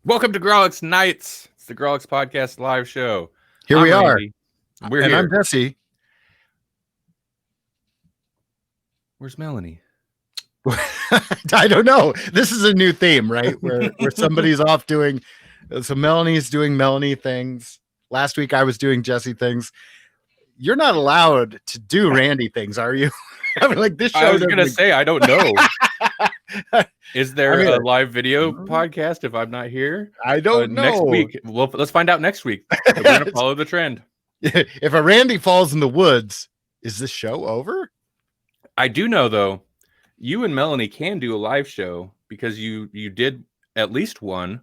Welcome to Grawlix Nights. It's the Grawlix Podcast live show. Here we are. Randy. We're and here. I'm Jesse. Where's Melanie? I don't know. This is a new theme, right? Where somebody's off doing. So Melanie's doing Melanie things. Last week I was doing Jesse things. You're not allowed to do Randy things, are you? I mean, like this show. I was gonna say I don't know. Is there a live video podcast if I'm not here? I don't know. Next week. Well, let's find out next week. We're gonna follow the trend. If a Randy falls in the woods, is this show over? I do know though, you and Melanie can do a live show because you did at least one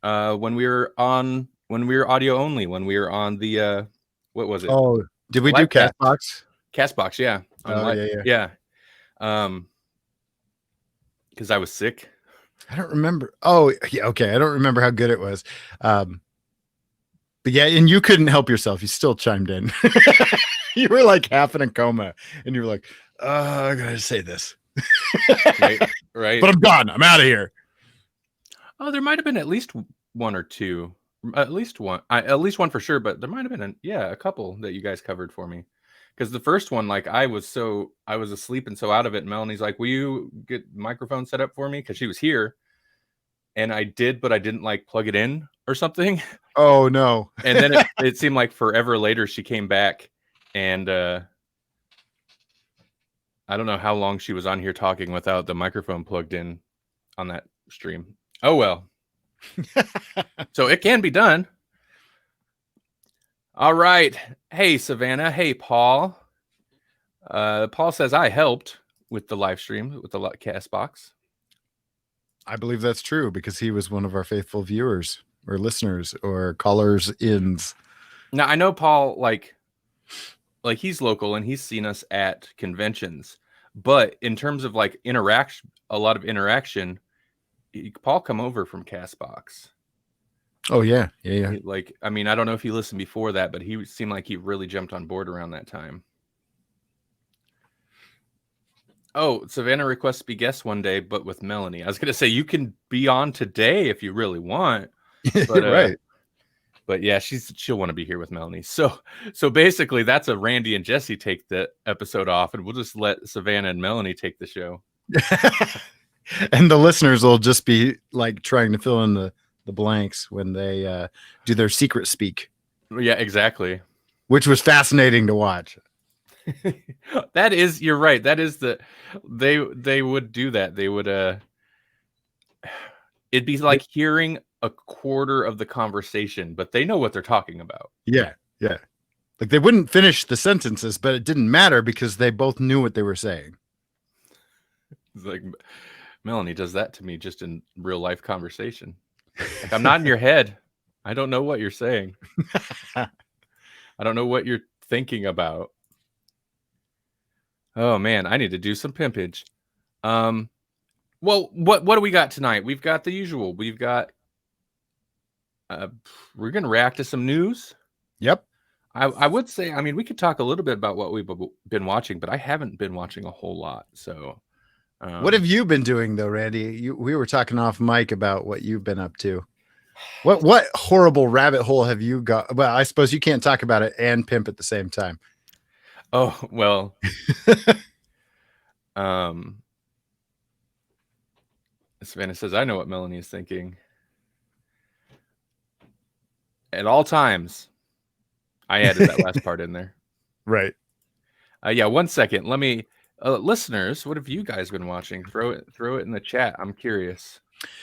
when we were audio only, when we were on the what was it? Oh, did we do Castbox? Castbox, yeah. Yeah. Because I was sick. I don't remember. Oh, yeah, okay. I don't remember how good it was. But yeah, and you couldn't help yourself. You still chimed in. You were like half in a coma, and you were like, I gotta say this. Right. But I'm done. I'm out of here. Oh, there might have been at least one or two. At least one for sure, but there might have been a couple that you guys covered for me. Because the first one, like I was asleep and so out of it. And Melanie's like, "Will you get microphone set up for me?" Because she was here, and I did, but I didn't like plug it in or something. Oh no! And then it seemed like forever later she came back, and I don't know how long she was on here talking without the microphone plugged in on that stream. Oh well. So it can be done. All right. Hey, Savannah. Hey, Paul. Paul says I helped with the live stream with the Castbox. I believe that's true because he was one of our faithful viewers or listeners or callers ins. Now I know Paul, like he's local and he's seen us at conventions, but in terms of like a lot of interaction, Paul come over from Castbox. Oh yeah. Like, I mean, I don't know if he listened before that, but he seemed like he really jumped on board around that time. Oh, Savannah requests to be guest one day, but with Melanie. I was gonna say you can be on today if you really want, but, right? But yeah, she'll want to be here with Melanie. So basically, that's a Randy and Jesse take the episode off, and we'll just let Savannah and Melanie take the show. And the listeners will just be like trying to fill in the blanks when they do their secret speak. Yeah, exactly. Which was fascinating to watch. You're right. That is they would do that. They would it'd be like hearing a quarter of the conversation, but they know what they're talking about. Yeah. Like they wouldn't finish the sentences, but it didn't matter because they both knew what they were saying. It's like Melanie does that to me just in real life conversation. Like, I'm not in your head. I don't know what you're saying. I don't know what you're thinking about. Oh man, I need to do some pimpage. Well, what do we got tonight? We've got the usual. We've got we're gonna react to some news. Yep. I would say, I mean, we could talk a little bit about what we've been watching, but I haven't been watching a whole lot. So what have you been doing though, Randy? We were talking off mic about what you've been up to. What horrible rabbit hole have you got? Well, I suppose you can't talk about it and pimp at the same time. Oh, well. Savannah says, I know what Melanie is thinking. At all times. I added that last part in there. Right. Yeah, 1 second. Let me listeners, what have you guys been watching? Throw it in the chat. I'm curious.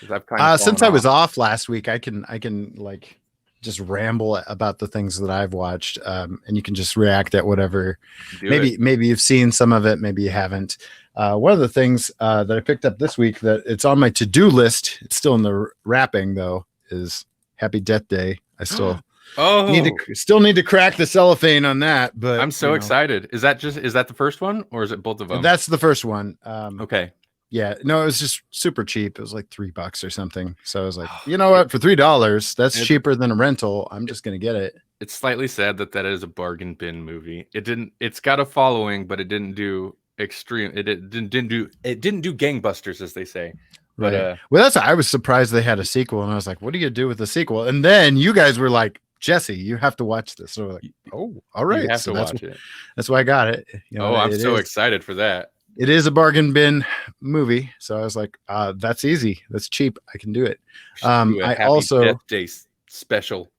I've kind of since I was off last week, I can like just ramble about the things that I've watched, and you can just react at whatever. Maybe you've seen some of it, maybe you haven't. One of the things that I picked up this week that it's on my to-do list, it's still in the wrapping though, is Happy Deathday. I still need to crack the cellophane on that, but I'm so excited. Is that the first one or is it both of them? That's the first one. Okay. Yeah, no, it was just super cheap. It was like $3 or something. So I was like, you know what? For $3, that's cheaper than a rental. I'm just gonna get it. It's slightly sad that is a bargain bin movie. It's got a following, but it didn't do extreme. It didn't do gangbusters, as they say. But Right. Well, I was surprised they had a sequel, and I was like, "What do you do with the sequel?" And then you guys were like, "Jesse, you have to watch this." So we're like, "Oh, all right." you have So to watch it. that's why I got it. I'm so excited for that. It is a bargain bin movie, so I was like, "That's easy. That's cheap. I can do it." Do a I happy also Deathday special,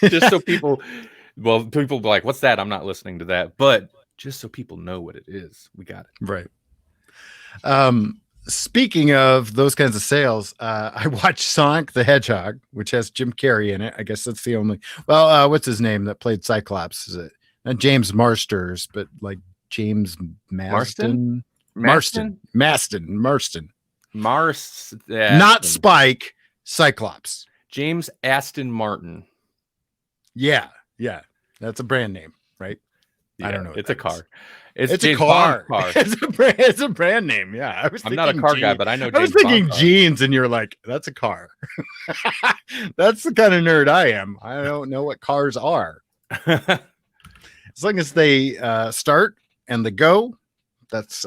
just so people. Well, people be like, "What's that?" I'm not listening to that, but just so people know what it is, we got it right. Speaking of those kinds of sales, I watched Sonic the Hedgehog, which has Jim Carrey in it. I guess that's the only. Well, what's his name that played Cyclops? Is it not James Marsters, but like James Marston? Marston. Not Spike. Cyclops. James Aston Martin. Yeah, that's a brand name, right? Yeah, I don't know. It's a car. It's a car. It's a brand name. Yeah, I'm not a car guy, but I know. I was thinking jeans, and you're like, "That's a car." That's the kind of nerd I am. I don't know what cars are. As long as they start and they go,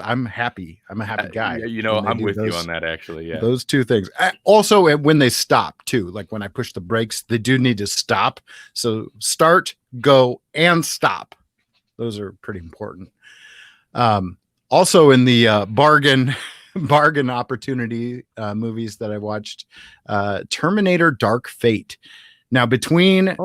I'm happy. I'm a happy guy. I'm with you on that. Actually, yeah. Those two things. Also, when they stop too, like when I push the brakes, they do need to stop. So start, go, and stop. Those are pretty important. Also in the bargain opportunity movies that I watched, Terminator Dark Fate. Now between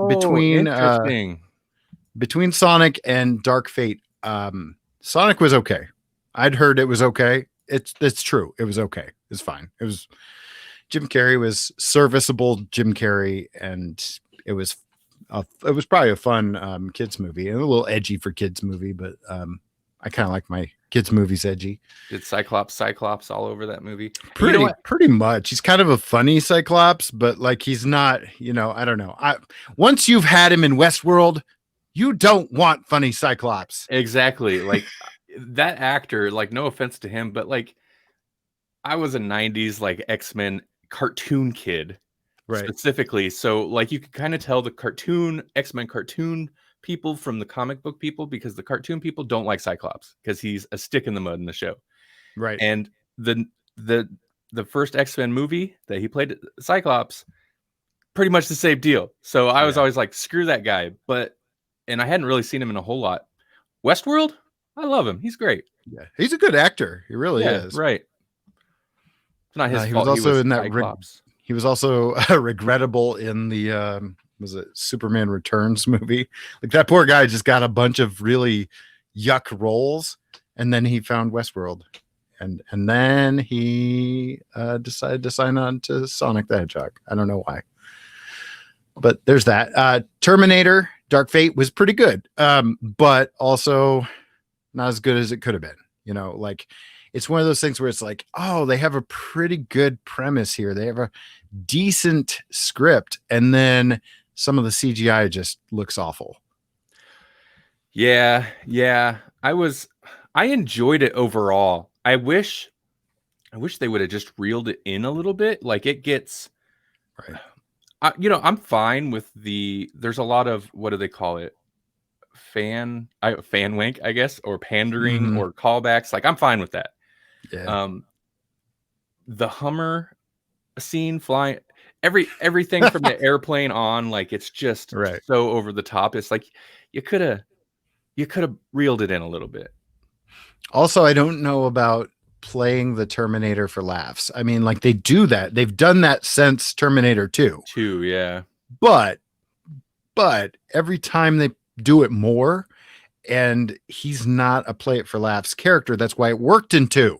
Sonic and Dark Fate, Sonic was okay. I'd heard it was okay. It's true. It was okay. It's fine. It was Jim Carrey was serviceable Jim Carrey, and it was probably a fun kids movie and a little edgy for kids movie, but I kind of like my kids movies edgy. Did Cyclops all over that movie? Pretty much. He's kind of a funny Cyclops, but like he's not, I don't know. Once you've had him in Westworld, you don't want funny Cyclops. Exactly. Like that actor, like no offense to him, but like I was a 90s like X-Men cartoon kid. Right. Specifically. So like you can kind of tell the X-Men cartoon people from the comic book people, because the cartoon people don't like Cyclops because he's a stick in the mud in the show. Right. And the first X-Men movie that he played Cyclops, pretty much the same deal. So I was always like, screw that guy. And I hadn't really seen him in a whole lot. Westworld, I love him. He's great. Yeah. He's a good actor. He really is. Right. It's not his fault. Was also in that Cyclops. He was also regrettable in the was it Superman Returns movie? Like that poor guy just got a bunch of really yuck roles, and then he found Westworld, and then he decided to sign on to Sonic the Hedgehog. I don't know why, but there's that. Terminator Dark Fate was pretty good, but also not as good as it could have been. Like it's one of those things where it's like, oh, they have a pretty good premise here. They have a decent script, and then some of the CGI just looks awful. Yeah. I enjoyed it overall. I wish they would have just reeled it in a little bit. Like it gets, right. I'm fine with there's a lot of, what do they call it? Fan wink, I guess, or pandering or callbacks. Like I'm fine with that. Yeah. The Hummer scene flying, everything from the airplane on, like it's just so over the top. It's like you could have reeled it in a little bit. Also, I don't know about playing the Terminator for laughs. I mean, like they do that. They've done that since Terminator 2. Yeah. But every time they do it more, and he's not a play it for laughs character. That's why it worked in 2.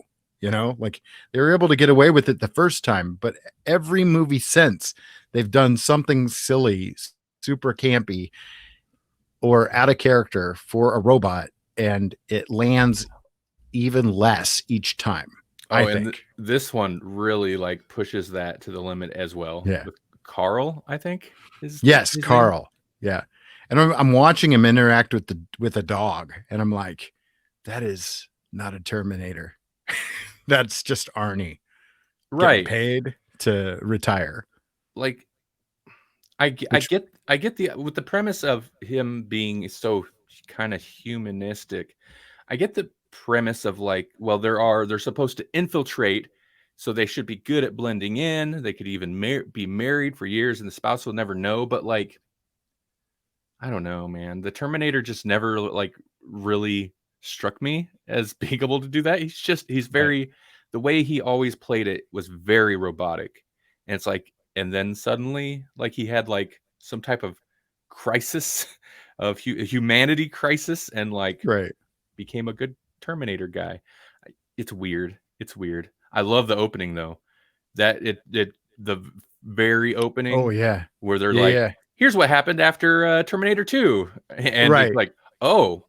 Like they were able to get away with it the first time, but every movie since, they've done something silly, super campy, or out of character for a robot, and it lands even less each time. I think this one really like pushes that to the limit as well. Yeah. With Carl, I think. Yes, Carl. Name? Yeah. And I'm watching him interact with a dog, and I'm like, that is not a Terminator. That's just Arnie, right? Paid to retire. Like, I get with the premise of him being so kind of humanistic. I get the premise of like, well, they're supposed to infiltrate So they should be good at blending in. They could even be married for years and the spouse will never know. But like, I don't know, man. The Terminator just never like really struck me as being able to do that. He's very, the way he always played it was very robotic. And it's like, and then suddenly like he had like some type of crisis of humanity crisis and like became a good Terminator guy. It's weird. It's weird. I love the opening though. The very opening. Oh yeah. Where they're here's what happened after Terminator 2. And it's like, oh,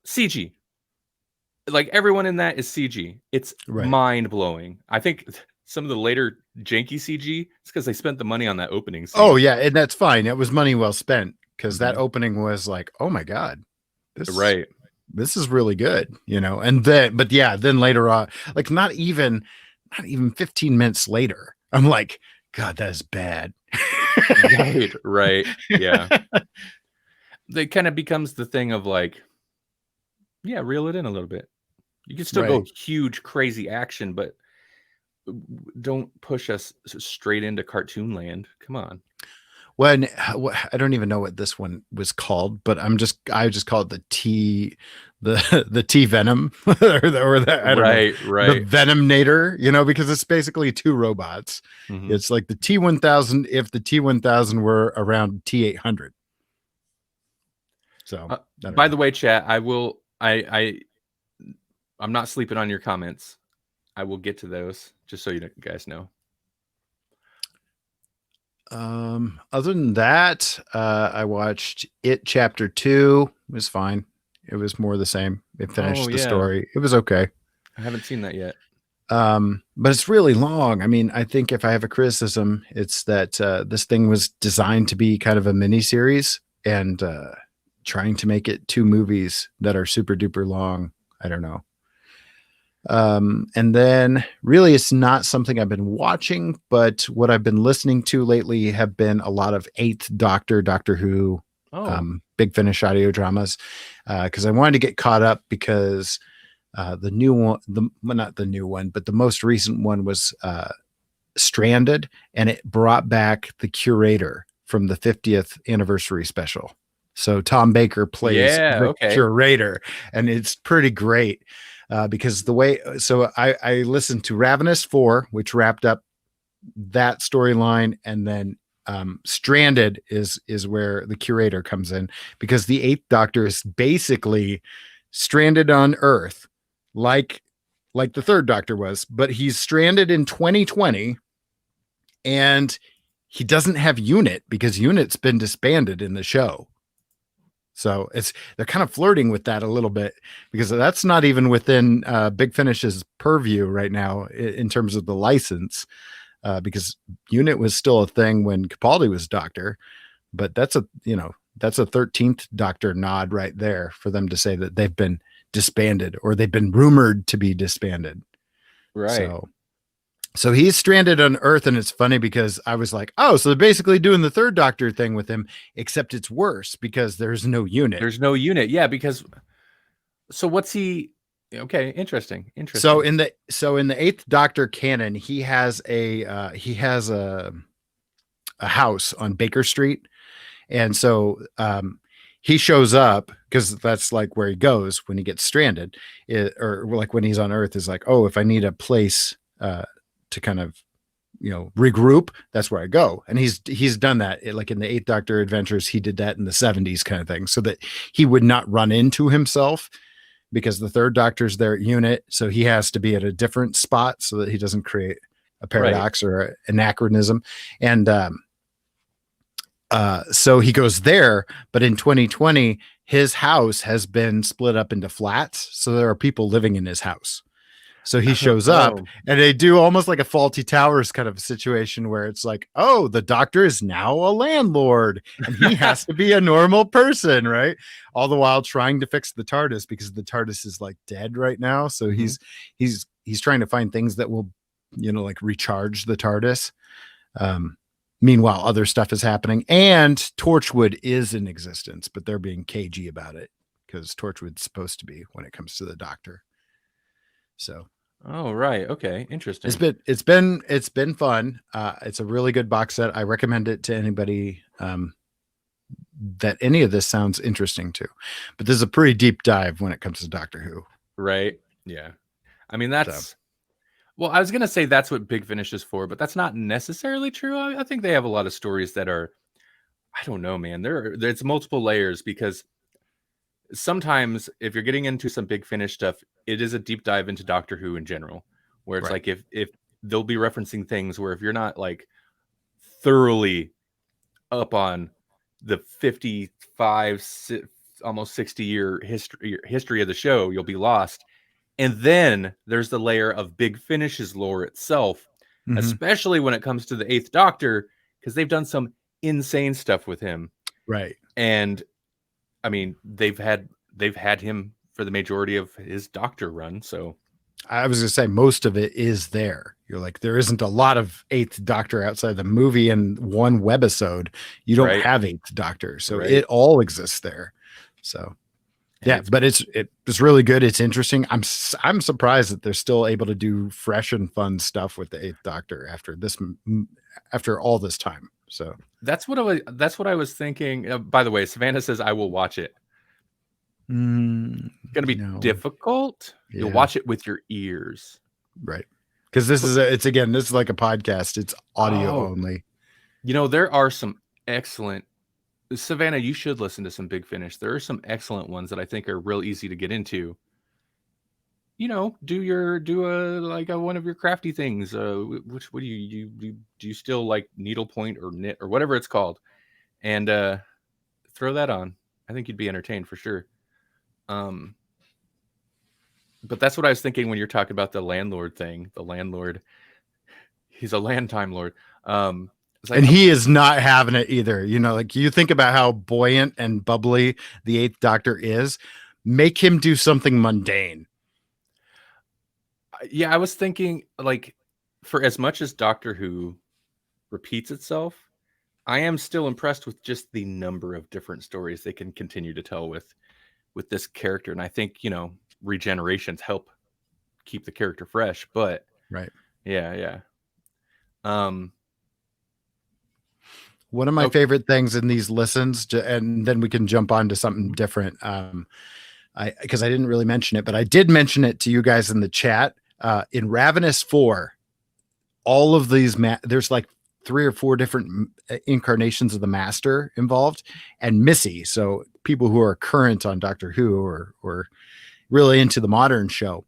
CG. Like everyone in that is CG. It's mind blowing. I think some of the later janky CG, it's because they spent the money on that opening scene. Oh yeah, and that's fine. It was money well spent because that opening was like, oh my God, this is really good, And then, but yeah, then later on, like not even 15 minutes later, I'm like, God, that is bad. Right. Yeah. It kind of becomes the thing of like, yeah, reel it in a little bit. You can still go huge, crazy action, but don't push us straight into cartoon land. Come on. When I don't even know what this one was called, but I just call it the T Venom or the Venomnator, because it's basically two robots. Mm-hmm. It's like the T-1000 if the T-1000 were around T-800. So, by the way, chat, I'm not sleeping on your comments. I will get to those just so you guys know. Other than that, I watched It Chapter 2. It was fine. It was more the same. It finished the story. It was okay. I haven't seen that yet. But it's really long. I mean, I think if I have a criticism, it's that this thing was designed to be kind of a mini series, and trying to make it 2 movies that are super duper long. I don't know. And then really it's not something I've been watching, but what I've been listening to lately have been a lot of Eighth Doctor, Doctor Who, Big Finish audio dramas. Cause I wanted to get caught up because, the new one, not the new one, but the most recent one was, Stranded, and it brought back the curator from the 50th anniversary special. So Tom Baker plays the curator, and it's pretty great. Because the way, so I listened to Ravenous 4, which wrapped up that storyline, and then Stranded is where the curator comes in, because the Eighth Doctor is basically stranded on Earth, like the Third Doctor was, but he's stranded in 2020, and he doesn't have UNIT because UNIT's been disbanded in the show. So they're kind of flirting with that a little bit, because that's not even within Big Finish's purview right now in terms of the license, because UNIT was still a thing when Capaldi was Doctor, but that's a 13th Doctor nod right there for them to say that they've been disbanded, or they've been rumored to be disbanded. Right. So he's stranded on Earth, and it's funny because I was like, oh, so they're basically doing the Third Doctor thing with him, except it's worse because there's no UNIT. There's no UNIT. Yeah, because so what's he? Okay, interesting. So in the Eighth Doctor canon, he has a house on Baker Street, and so he shows up because that's like where he goes when he gets stranded, or like when he's on Earth is like, oh, if I need a place to kind of, regroup, that's where I go. And he's done that. Like in the Eighth Doctor Adventures, he did that in the 70s kind of thing, so that he would not run into himself, because the Third Doctor's there at UNIT. So he has to be at a different spot so that he doesn't create a paradox or an anachronism. And so he goes there, but in 2020, his house has been split up into flats. So there are people living in his house. So he shows up, and they do almost like a Faulty Towers kind of a situation where it's like, oh, the Doctor is now a landlord, and he has to be a normal person, right? All the while trying to fix the TARDIS, because the TARDIS is like dead right now. So he's trying to find things that will, like recharge the TARDIS. Meanwhile, other stuff is happening, and Torchwood is in existence, but they're being cagey about it because Torchwood's supposed to be when it comes to the Doctor. So Oh, right. Okay. Interesting. It's been fun. It's a really good box set. I recommend it to anybody that any of this sounds interesting to. But this is a pretty deep dive when it comes to Doctor Who. Right. Yeah. I mean, So. well, I was going to say that's what Big Finish is for, but that's not necessarily true. I think they have a lot of stories that are, I don't know, man. There's multiple layers because sometimes if you're getting into some Big Finish stuff, it is a deep dive into Doctor Who in general, where it's Right. like if they'll be referencing things where if you're not like thoroughly up on the 55 almost 60-year history of the show, you'll be lost. And then there's the layer of Big Finish's lore itself, especially when it comes to the Eighth Doctor, because they've done some insane stuff with him. Right. And I mean, they've had him for the majority of his Doctor run. So I was gonna say most of it is there. You're like, there isn't a lot of Eighth Doctor outside the movie and one webisode. You don't have Eighth Doctor, so it all exists there. So yeah, but it's really good. It's interesting. I'm surprised that they're still able to do fresh and fun stuff with the Eighth Doctor after all this time. So that's what I was thinking. By the way, Savannah says I will watch it. It's gonna be difficult. Yeah. You'll watch it with your ears, right? Because this is like a podcast. It's audio only. You know, there are some excellent. Savannah, you should listen to some Big Finish. There are some excellent ones that I think are real easy to get into. You know, do one of your crafty things. What do you still like needlepoint or knit or whatever it's called, and throw that on. I think you'd be entertained for sure. But that's what I was thinking when you're talking about the landlord thing. The landlord, he's a land time lord. Like, and he is not having it either. You know, like you think about how buoyant and bubbly the Eighth Doctor is. Make him do something mundane. Yeah, I was thinking, like, for as much as Doctor Who repeats itself, I am still impressed with just the number of different stories they can continue to tell with this character. And I think, you know, regenerations help keep the character fresh. But right. Yeah. One of my favorite things in these listens, and then we can jump on to something different. Because I didn't really mention it, but I did mention it to you guys in the chat. In Ravenous 4, all of these, there's like 3 or 4 different incarnations of the Master involved, and Missy. So people who are current on Doctor Who or really into the modern show,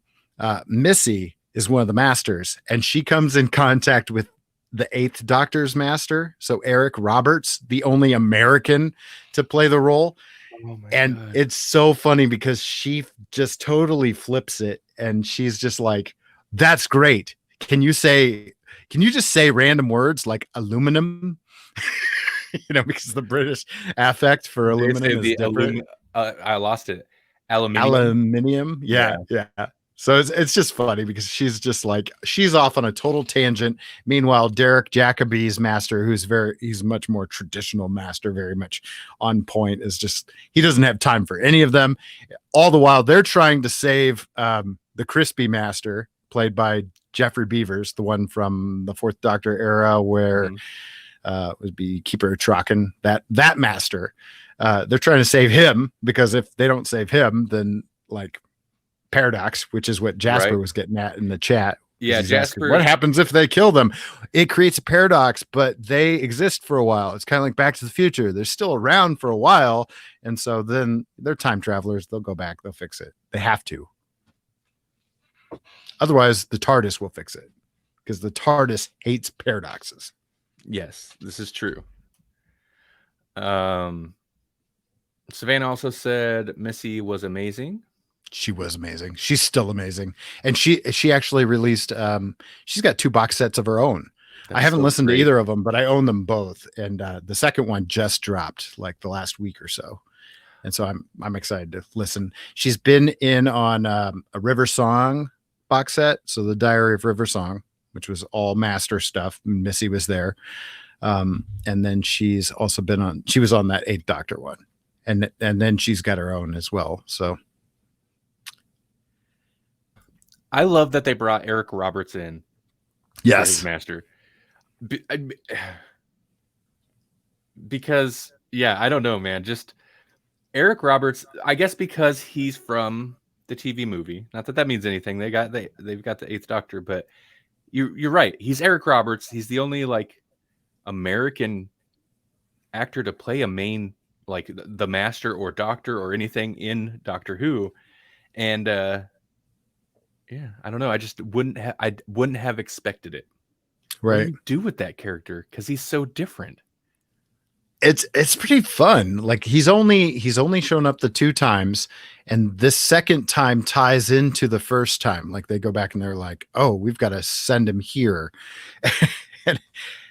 Missy is one of the Masters, and she comes in contact with the Eighth Doctor's Master. So Eric Roberts, the only American to play the role. And God. It's so funny because she just totally flips it. And she's just like, that's great. Can you just say random words like aluminum? You know, because the British affect for aluminum is different. I lost it. Aluminium. Yeah. So it's just funny because she's just like, she's off on a total tangent. Meanwhile, Derek Jacobi's Master, he's much more traditional Master, very much on point, he doesn't have time for any of them. All the while they're trying to save the Crispy Master, played by Jeffrey Beavers, the one from the Fourth Doctor era where it would be Keeper Traken, that Master. They're trying to save him because if they don't save him, then like paradox, which is what Jasper was getting at in the chat. Yeah, Jasper. What happens if they kill them? It creates a paradox, but they exist for a while. It's kind of like Back to the Future. They're still around for a while, and so then they're time travelers. They'll go back. They'll fix it. They have to. Otherwise, the TARDIS will fix it because the TARDIS hates paradoxes. Yes, this is true. Savannah also said Missy was amazing. She was amazing. She's still amazing. And she actually released, she's got 2 box sets of her own. I haven't listened to either of them, but I own them both. And the second one just dropped like the last week or so. And so I'm excited to listen. She's been in on a River Song box set. So the Diary of River Song, which was all Master stuff. Missy was there. And then she's also she was on that Eighth Doctor one. And then she's got her own as well. So I love that they brought Eric Roberts in for his master. Because I don't know, man. Just Eric Roberts, I guess because he's from the TV movie. Not that means anything. They've got the Eighth Doctor, but you're right. He's Eric Roberts. He's the only like American actor to play a main, like the Master or Doctor or anything in Doctor Who, and I don't know. I just wouldn't have expected it. Right. What do you do with that character? Because he's so different. It's pretty fun. Like he's only shown up the 2 times, and this second time ties into the first time. Like they go back and they're like, oh, we've got to send him here.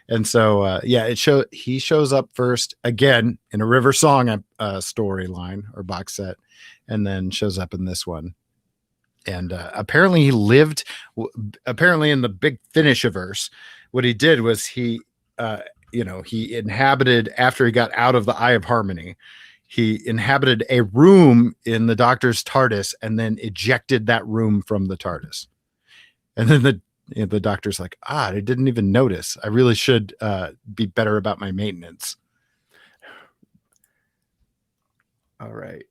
and so he shows up first again in a River Song storyline or box set, and then shows up in this one. And apparently he lived in the Big Finishiverse. What he did was he inhabited, after he got out of the Eye of Harmony, he inhabited a room in the Doctor's TARDIS and then ejected that room from the TARDIS. And then the Doctor's like, I didn't even notice. I really should be better about my maintenance. All right.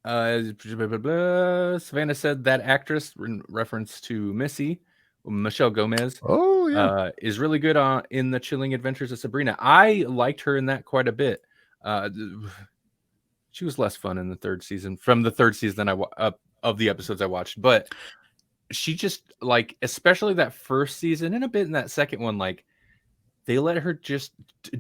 Savannah said that actress, in reference to Missy, Michelle Gomez, is really good in The Chilling Adventures of Sabrina. I liked her in that quite a bit. She was less fun in the third season, of the episodes I watched, but she just, like, especially that first season and a bit in that second one, like, they let her just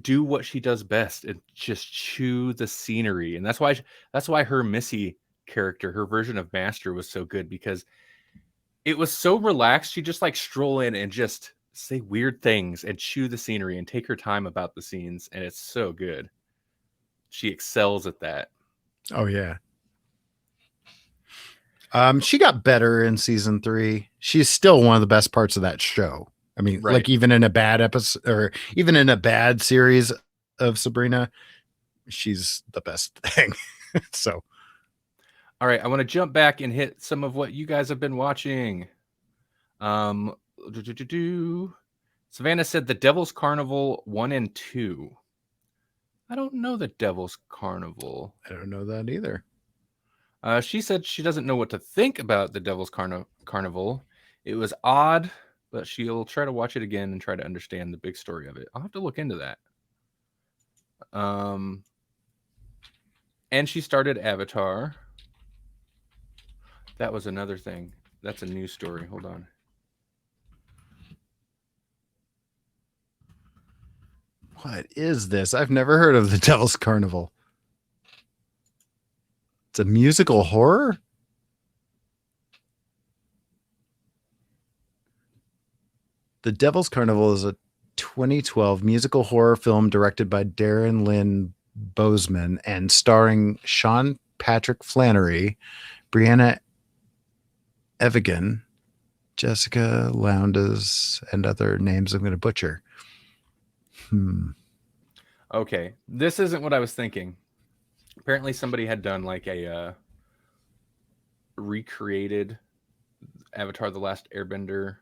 do what she does best and just chew the scenery. And that's why her Missy character, her version of Master, was so good, because it was so relaxed. She just like stroll in and just say weird things and chew the scenery and take her time about the scenes. And it's so good. She excels at that. Oh, yeah. She got better in season 3. She's still one of the best parts of that show. I mean, right. Like even in a bad episode or even in a bad series of Sabrina, she's the best thing. So, all right, I want to jump back and hit some of what you guys have been watching. Savannah said The Devil's Carnival 1 and 2. I don't know The Devil's Carnival. I don't know that either. She said she doesn't know what to think about The Devil's Carnival. It was odd, but she'll try to watch it again and try to understand the big story of it. I'll have to look into that. And she started Avatar. That was another thing. That's a news story. Hold on. What is this? I've never heard of The Devil's Carnival. It's a musical horror? The Devil's Carnival is a 2012 musical horror film directed by Darren Lynn Bozeman and starring Sean Patrick Flannery, Brianna Evigan, Jessica Lowndes, and other names I'm going to butcher. Okay, this isn't what I was thinking. Apparently somebody had done like a recreated Avatar The Last Airbender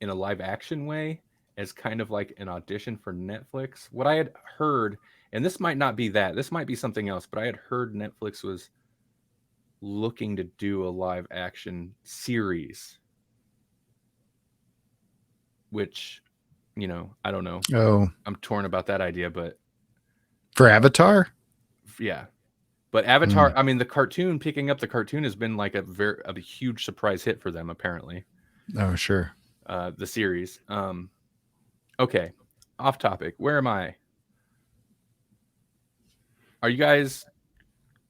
in a live action way, as kind of like an audition for Netflix. What I had heard, and this might not be that, this might be something else, but I had heard Netflix was looking to do a live action series, which, you know, I don't know. Oh, I'm torn about that idea, but for Avatar? Yeah. But Avatar, I mean, picking up the cartoon has been like a huge surprise hit for them, apparently. Oh, sure. The series. Okay. Off topic. Where am I? Are you guys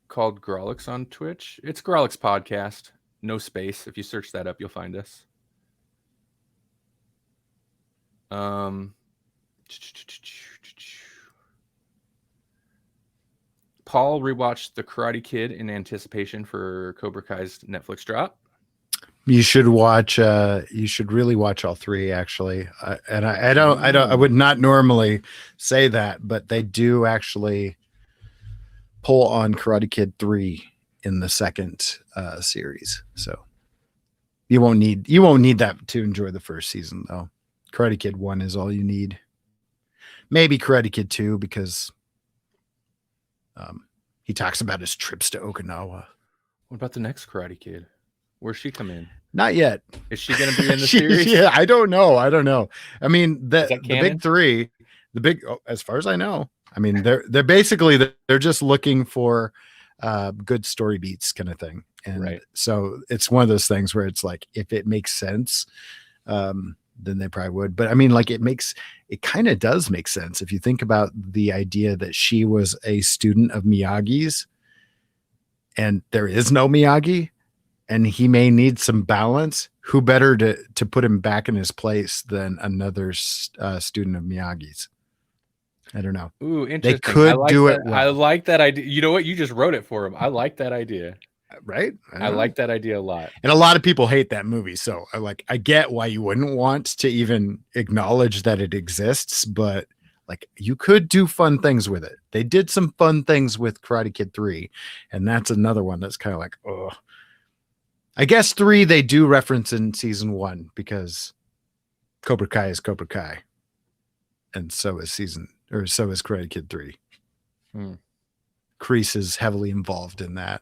called Grawlix on Twitch? It's Grawlix Podcast. No space. If you search that up, you'll find us. Paul rewatched The Karate Kid in anticipation for Cobra Kai's Netflix drop. You should watch. You should really watch all three, actually. I would not normally say that, but they do actually pull on Karate Kid 3 in the second series. So you won't need that to enjoy the first season, though. Karate Kid 1 is all you need. Maybe Karate Kid 2 because he talks about his trips to Okinawa. What about the next Karate Kid? Where's she come in? Not yet. Is she going to be in the series? Yeah, I don't know. I mean, the canon? big three, as far as I know, I mean, they're basically they're just looking for good story beats kind of thing. And right. So it's one of those things where it's like, if it makes sense, then they probably would. But I mean, like, it kind of does make sense if you think about the idea that she was a student of Miyagi's and there is no Miyagi and he may need some balance. Who better to put him back in his place than another student of Miyagi's? I don't know. Ooh, interesting. They could do it well. I like that idea. You know what? You just wrote it for him. I like that idea. Right? I like that idea a lot. And a lot of people hate that movie. So I get why you wouldn't want to even acknowledge that it exists, but like, you could do fun things with it. They did some fun things with Karate Kid 3, and that's another one that's kind of like, oh. I guess 3 they do reference in season 1 because Cobra Kai is Cobra Kai. And so is Karate Kid 3. Kreese is heavily involved in that.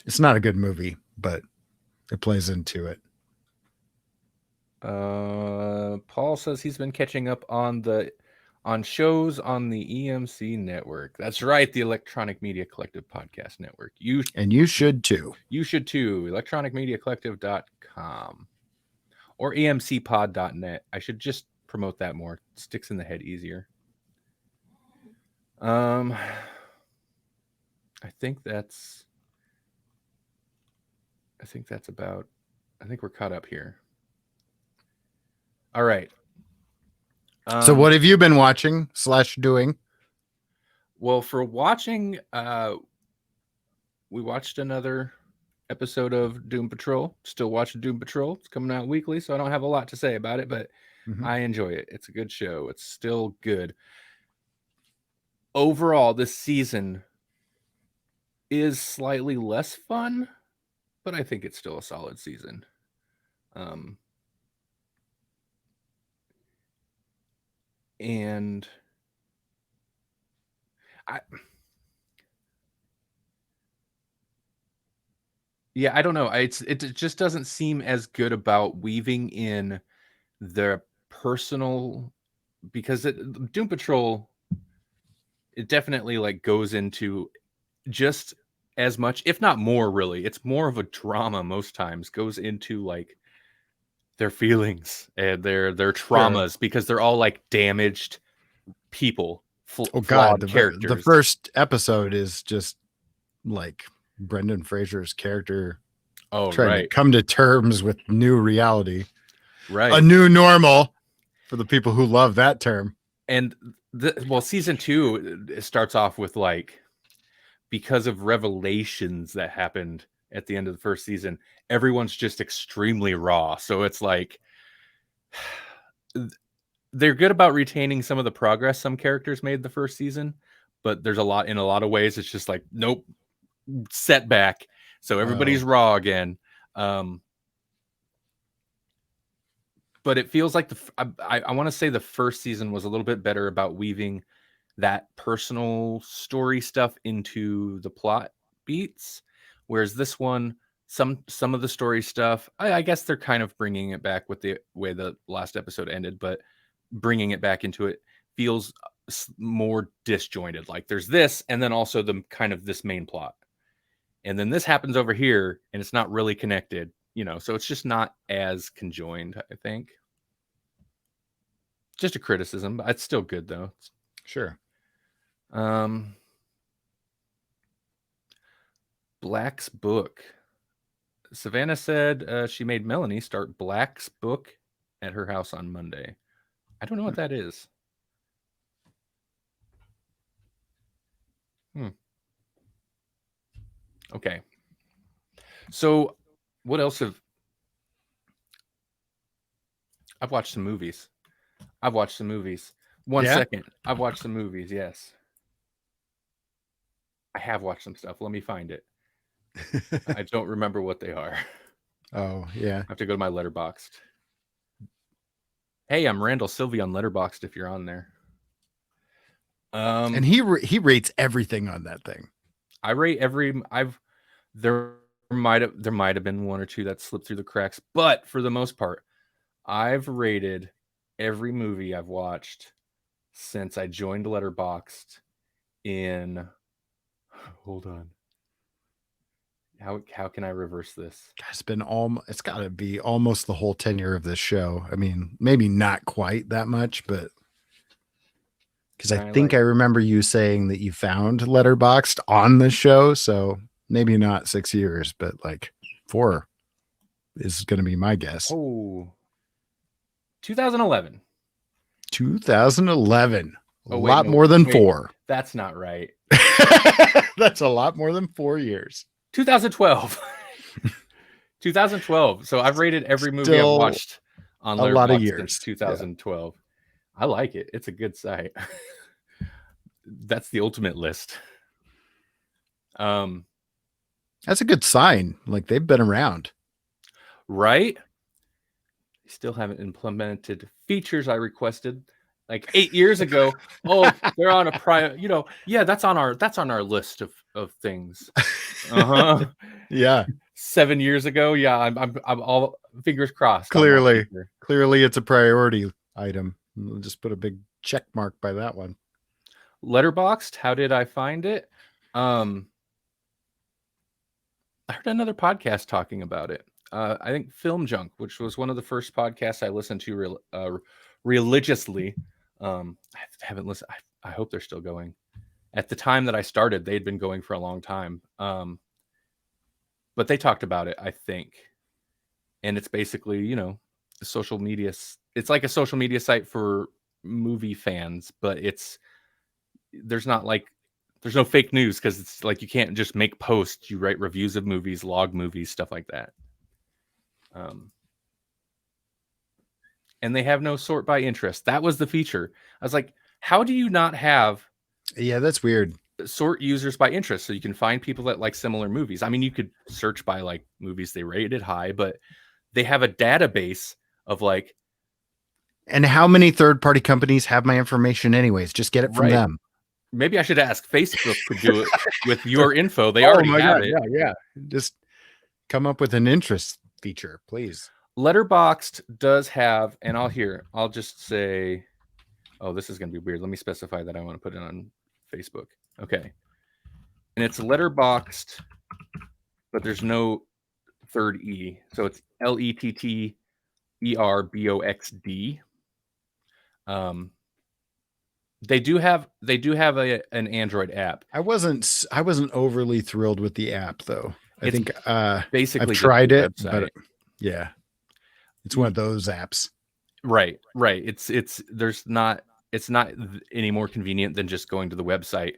It's not a good movie, but it plays into it. Paul says he's been catching up on shows on the EMC network. That's right, the Electronic Media Collective Podcast Network. You should too. You should too. electronicmediacollective.com or emcpod.net. I should just promote that more. It sticks in the head easier. I think we're caught up here. All right. So what have you been watching / doing? Well, for watching, we watched another episode of Doom Patrol. Still watching Doom Patrol. It's coming out weekly, so I don't have a lot to say about it, but I enjoy it. It's a good show. It's still good. Overall, this season is slightly less fun, but I think it's still a solid season. And I don't know. It just doesn't seem as good about weaving in their personal, because Doom Patrol, it definitely like goes into just as much, if not more, really. It's more of a drama most times, goes into like their feelings and their traumas, because they're all like damaged people, flawed characters. The first episode is just like Brendan Fraser's character trying to come to terms with new reality, right? A new normal for the people who love that term. And season 2 it starts off with like, because of revelations that happened at the end of the first season, everyone's just extremely raw. So it's like, they're good about retaining some of the progress some characters made the first season, but in a lot of ways, it's just like, nope, setback. So everybody's raw again. But it feels like I want to say the first season was a little bit better about weaving that personal story stuff into the plot beats, whereas this one, some of the story stuff, I guess they're kind of bringing it back with the way the last episode ended, but bringing it back into it feels more disjointed. Like, there's this, and then also the kind of this main plot, and then this happens over here, and it's not really connected, so it's just not as conjoined, I think. Just a criticism, but it's still good though. Sure. Black's Book. Savannah said she made Melanie start Black's Book at her house on Monday. I don't know what that is. Okay. So, what else have I've watched some movies? I've watched some movies. One Yeah? second. I've watched some movies. Yes, I have watched some stuff. Let me find it. I don't remember what they are. Oh, yeah. I have to go to my Letterboxd. Hey, I'm Randall Sylvie on Letterboxd. If you're on there, And he rates everything on that thing. I rate every. There might have been one or two that slipped through the cracks, but for the most part, I've rated every movie I've watched since I joined Letterboxd in. Hold on. How can I reverse this? It's got to be almost the whole tenure of this show. I mean, maybe not quite that much, but because I think I remember you saying that you found Letterboxd on the show, so maybe not 6 years, but like 4 is going to be my guess. Oh, 2011. 2011. A Oh, lot more than 4. That's not right. That's a lot more than 4 years. 2012. 2012. So I've rated every movie I've watched on Letterboxd a lot of years since 2012. Yeah. I like it. It's a good site. That's the ultimate list. That's a good sign. Like they've been around. Right? They still haven't implemented features I requested like 8 years ago. Oh, they're on a prior, yeah, that's on our list of things. Uh-huh. Yeah. 7 years ago. Yeah, I'm all fingers crossed. Clearly it's a priority item. We'll just put a big check mark by that one. Letterboxd, how did I find it? I heard another podcast talking about it. I think Film Junk, which was one of the first podcasts I listened to religiously. I haven't listened. I hope they're still going. At the time that I started, they'd been going for a long time. But they talked about it, I think. And it's basically, social media. It's like a social media site for movie fans, but there's no fake news because it's like you can't just make posts. You write reviews of movies, log movies, stuff like that. And they have no sort by interest. That was the feature. I was like, how do you not have? Yeah, that's weird. Sort users by interest so you can find people that like similar movies. I mean, you could search by like movies they rated high, but they have a database of like. And how many third-party companies have my information anyways? Just get it from them. Maybe I should ask Facebook could do it with your info. They already have it. Yeah. Just come up with an interest feature, please. Letterboxd does have, and I'll just say, oh, this is going to be weird. Let me specify that I want to put it on Facebook. Okay. And it's Letterboxd, but there's no third E. So it's Letterboxd. They do have an Android app. I wasn't overly thrilled with the app though. I think basically I've tried it, but yeah, it's one of those apps. Right. It's not any more convenient than just going to the website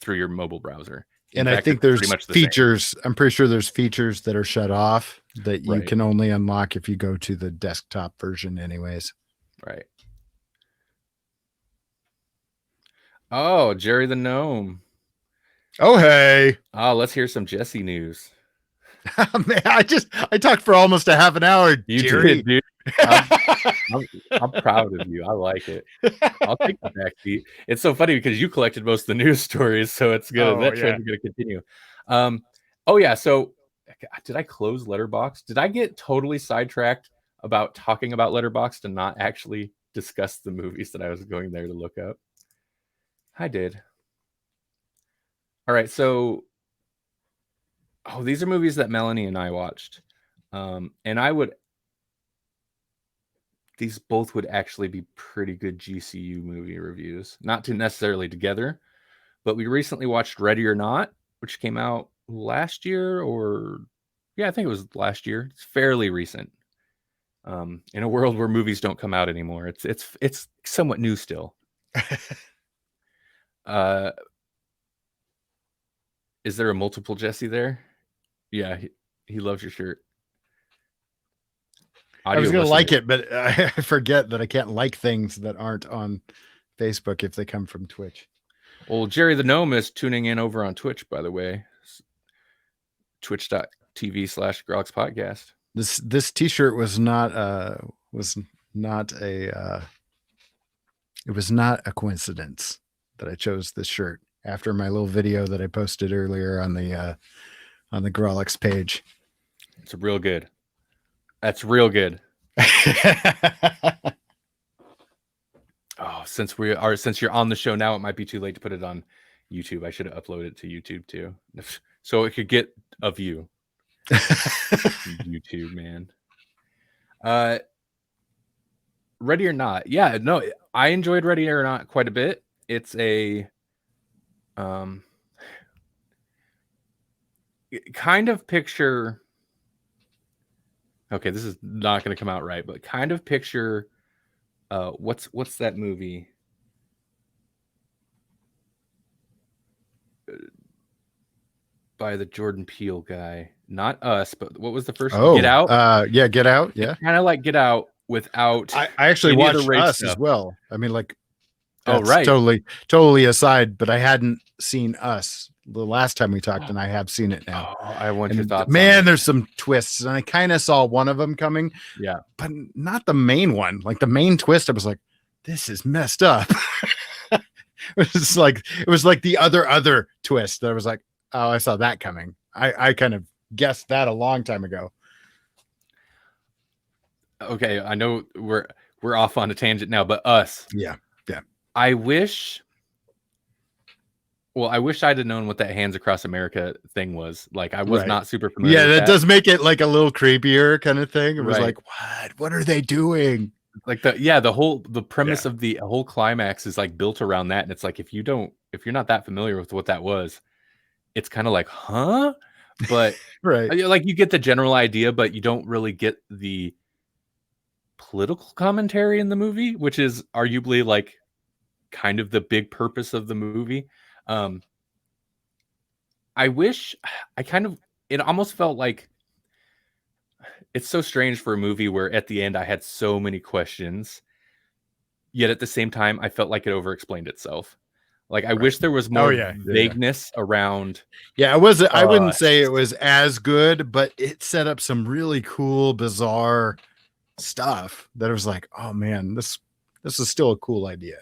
through your mobile browser. And I think there's features. I'm pretty sure there's features that are shut off that you can only unlock if you go to the desktop version anyways. Right. Oh, Jerry the Gnome. Oh, hey. Oh, let's hear some Jesse news. Man, I talked for almost a half an hour. You Jerry. did, dude. I'm proud of you. I like it. I'll take the back seat. It's so funny because you collected most of the news stories, so it's good. That trend is going to continue. Oh yeah. So did I close Letterboxd? Did I get totally sidetracked about talking about Letterboxd and not actually discuss the movies that I was going there to look up? I did. All right. So, these are movies that Melanie and I watched, and these both would actually be pretty good GCU movie reviews. Not too necessarily together, but we recently watched Ready or Not, which came out last year, I think it was last year. It's fairly recent. In a world where movies don't come out anymore, it's somewhat new still. Is there a multiple Jesse there? Yeah. He loves your shirt. I was going to like it, but I forget that I can't like things that aren't on Facebook if they come from Twitch. Well, Jerry the Gnome is tuning in over on Twitch, by the way. Twitch.tv/Grawlix podcast. This t-shirt was not a coincidence that I chose this shirt after my little video that I posted earlier on the Grawlix page. It's real good. That's real good. Oh, since you're on the show now, it might be too late to put it on YouTube. I should have uploaded it to YouTube too, so it could get a view. YouTube, man. Ready or Not? Yeah, no, I enjoyed Ready or Not quite a bit. It's a kind of picture. Okay, this is not going to come out right, but kind of picture. What's that movie? By the Jordan Peele guy, not Us, but what was the first? Oh, Get Out. Yeah, Get Out. Yeah, kind of like Get Out without. I actually watched Us as well. I mean, like, right, totally aside, but I hadn't seen Us the last time we talked, and I have seen it now. Oh, I want your thoughts. Man, there's some twists, and I kind of saw one of them coming. Yeah, but not the main one. Like the main twist, I was like, this is messed up. It was like the other twist that I was like, oh, I saw that coming. I kind of guessed that a long time ago. Okay, I know we're off on a tangent now, but Us. Yeah. I wish I'd have known what that Hands Across America thing was. Like, I was not super familiar. Yeah, that does make it like a little creepier kind of thing. It was like, what are they doing? Like the premise of the whole climax is like built around that, and it's like if you're not that familiar with what that was, it's kind of like, huh? But right, like you get the general idea, but you don't really get the political commentary in the movie, which is arguably like kind of the big purpose of the movie. I wish it almost felt like it's so strange for a movie where at the end I had so many questions, yet at the same time I felt like it over-explained itself. Like I wish there was more vagueness around. Yeah, it was. I wouldn't say it was as good, but it set up some really cool, bizarre stuff that was like, oh man, this is still a cool idea.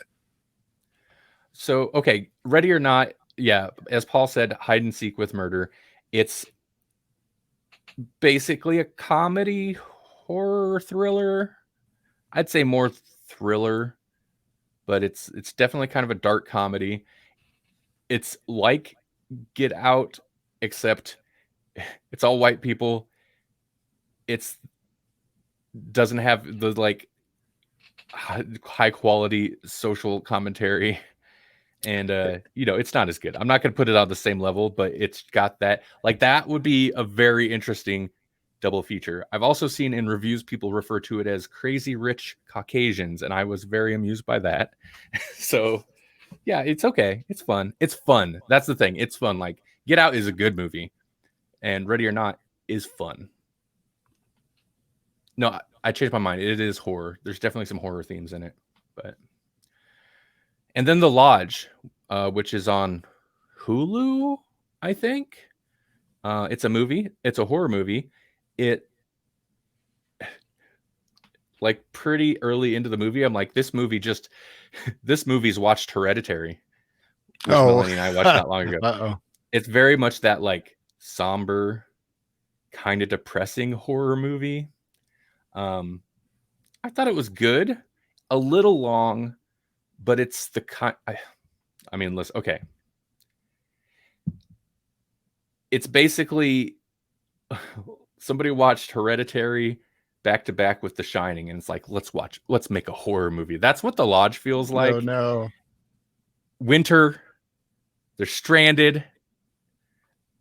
So, okay, Ready or Not, yeah, as Paul said, hide and seek with murder. It's basically a comedy horror thriller. I'd say more thriller, but it's definitely kind of a dark comedy. It's like Get Out, except it's all white people. It's doesn't have the like high quality social commentary. And it's not as good. I'm not going to put it on the same level, but it's got that. Like that would be a very interesting double feature. I've also seen in reviews people refer to it as Crazy Rich Caucasians, and I was very amused by that. So, yeah, it's okay. It's fun. It's fun. That's the thing. It's fun. Like Get Out is a good movie, and Ready or Not is fun. No, I changed my mind. It is horror. There's definitely some horror themes in it, but. And then The Lodge, which is on Hulu, I think. It's a movie. It's a horror movie. It, like, pretty early into the movie, I'm like, this movie's watched Hereditary. Which Melanie and I watched not long ago. Uh-oh. It's very much that, like, somber, kind of depressing horror movie. I thought it was good. A little long. But it's the kind. I mean, listen. Okay, it's basically somebody watched Hereditary back to back with The Shining, and it's like, let's make a horror movie. That's what The Lodge feels like. Oh no. Winter, they're stranded.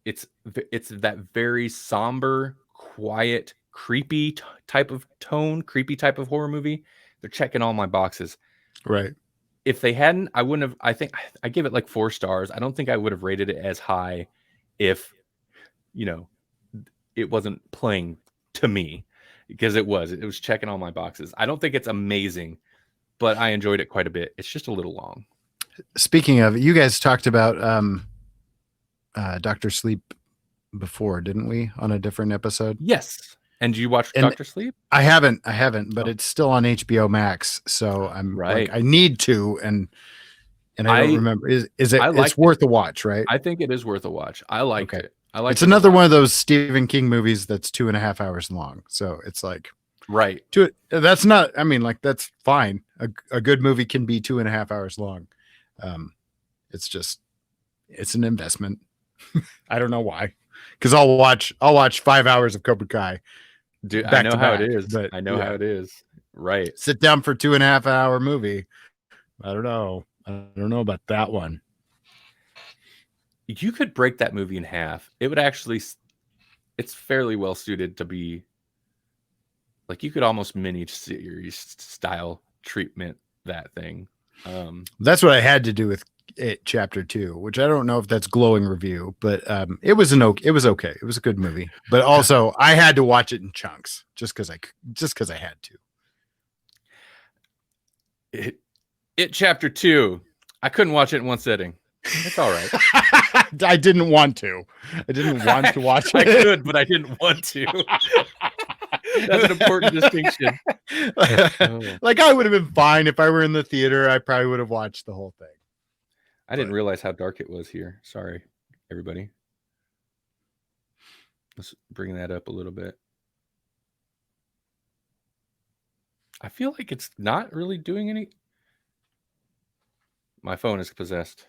It's that very somber, quiet, creepy type of tone, creepy type of horror movie. They're checking all my boxes. Right. If they hadn't, I wouldn't have. I think I give it like 4 stars. I don't think I would have rated it as high if, it wasn't playing to me, because it was checking all my boxes. I don't think it's amazing, but I enjoyed it quite a bit. It's just a little long. Speaking of, you guys talked about Dr. Sleep before, didn't we, on a different episode? Yes. And you watched Dr. Sleep? I haven't, but it's still on HBO Max, so I'm right. like, I need to, and I don't remember. Is it? It's worth a watch, right? I think it is worth a watch. I liked it. It's another one of those Stephen King movies that's 2.5 hours long. So it's like, right. That's not, I mean, like, that's fine. A good movie can be 2.5 hours long. It's just, it's an investment. I don't know why, because I'll watch 5 hours of Cobra Kai. Dude, I know how it is. But I know how it is. Right. Sit down for 2.5 hour movie. I don't know about that one. You could break that movie in half. It would actually, it's fairly well suited to be, like, you could almost mini series style treatment that thing. That's what I had to do with it, chapter 2, which I don't know if that's glowing review, but it was okay. It was a good movie, but also I had to watch it in chunks just because I had to. It chapter 2, I couldn't watch it in one sitting. It's all right. I didn't want to. Watch it. I could, but I didn't want to. That's an important distinction. Like, I would have been fine if I were in the theater. I probably would have watched the whole thing. I didn't realize how dark it was here. Sorry, everybody. Let's bring that up a little bit. I feel like it's not really doing any. My phone is possessed.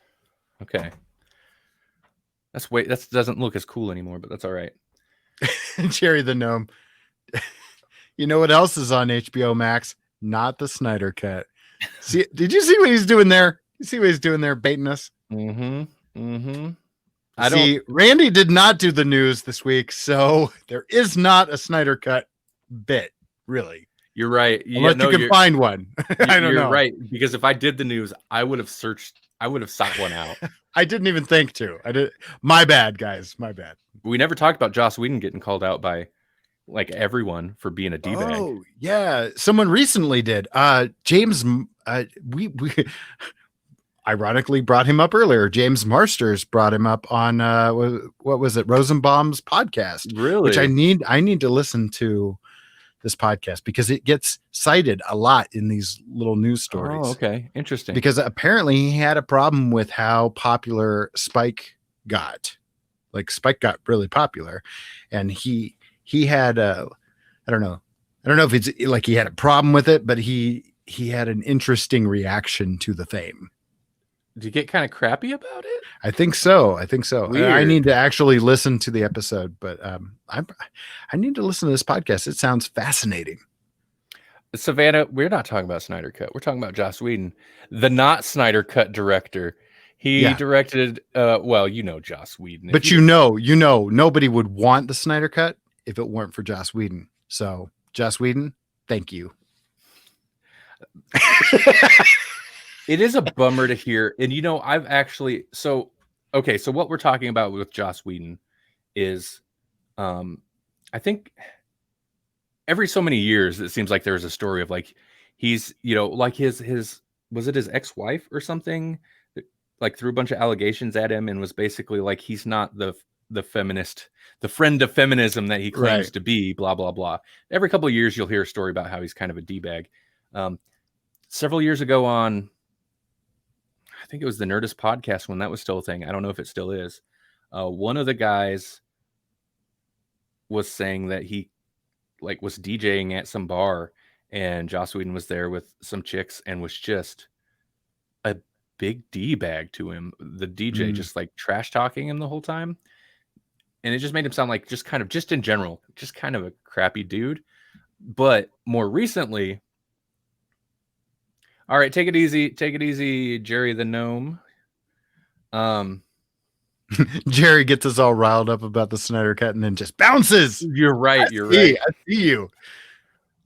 Okay. That doesn't look as cool anymore, but that's all right. Jerry the Gnome. You know what else is on HBO Max? Not the Snyder Cut. See, did you see what he's doing there? You see what he's doing there, baiting us? Randy did not do the news this week, so there is not a Snyder Cut bit, really. You're right. Unless you can find one. I don't know. You're right, because if I did the news, I would have sought one out. I didn't even think to. I did. My bad, guys. My bad. We never talked about Joss Whedon getting called out by, like, everyone for being a D-bag. Oh, yeah. Someone recently did. James, we ironically brought him up earlier. James Marsters brought him up on what was it, Rosenbaum's podcast? Really? Which I need to listen to this podcast, because it gets cited a lot in these little news stories. Oh, okay. Interesting. Because apparently he had a problem with how popular Spike got. Like, Spike got really popular, and he had I don't know if it's like he had a problem with it, but he had an interesting reaction to the fame. Did you get kind of crappy about it? I think so. Weird. I need to actually listen to the episode, but I need to listen to this podcast. It sounds fascinating. Savannah, we're not talking about Snyder Cut. We're talking about Joss Whedon, the not Snyder Cut director. He directed, Joss Whedon. But nobody would want the Snyder Cut if it weren't for Joss Whedon. So, Joss Whedon, thank you. It is a bummer to hear. And, I've actually, so what we're talking about with Joss Whedon is, I think every so many years, it seems like there's a story of, like, he's, like his, was it his ex-wife or something, that, like, threw a bunch of allegations at him and was basically like, he's not the feminist, the friend of feminism that he claims to be, blah, blah, blah. Every couple of years, you'll hear a story about how he's kind of a D-bag. Several years ago on, I think it was the Nerdist podcast when that was still a thing. I don't know if it still is. One of the guys was saying that he, like, was DJing at some bar, and Joss Whedon was there with some chicks and was just a big D-bag to him. The DJ just, like, trash talking him the whole time. And it just made him sound like just in general, just kind of a crappy dude. But more recently, all right, take it easy, Jerry the Gnome. Jerry gets us all riled up about the Snyder Cut and then just bounces. You're right. Right. I see you.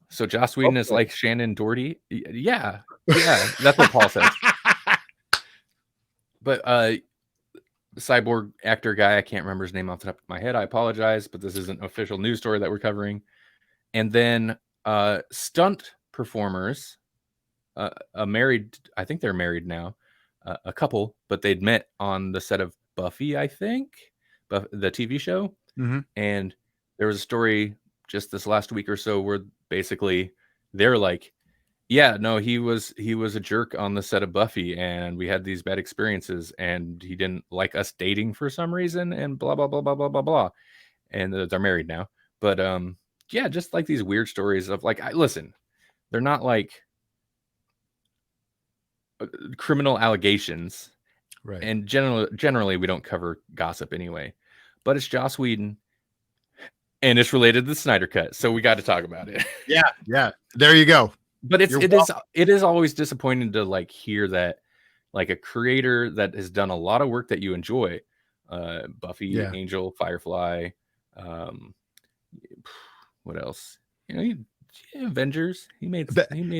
So Joss Whedon is like Shannon Doherty. Yeah, that's what Paul says. But cyborg actor guy. I can't remember his name off the top of my head. I apologize, but this isn't an official news story that we're covering. And then stunt performers, married, I think they're married now, a couple, but they'd met on the set of Buffy, I think, the TV show. Mm-hmm. And there was a story just this last week or so where basically they're like, yeah, no, he was a jerk on the set of Buffy, and we had these bad experiences, and he didn't like us dating for some reason, and blah blah blah blah blah blah blah. And they're married now. But yeah, just like these weird stories of like, listen, they're not like criminal allegations, Right? and generally we don't cover gossip anyway. But it's Joss Whedon, and it's related to the Snyder Cut, so we got to talk about it. Yeah. There you go. But it is always disappointing to like hear that like a creator that has done a lot of work that you enjoy, Buffy, Angel, Firefly, what else? Avengers. He made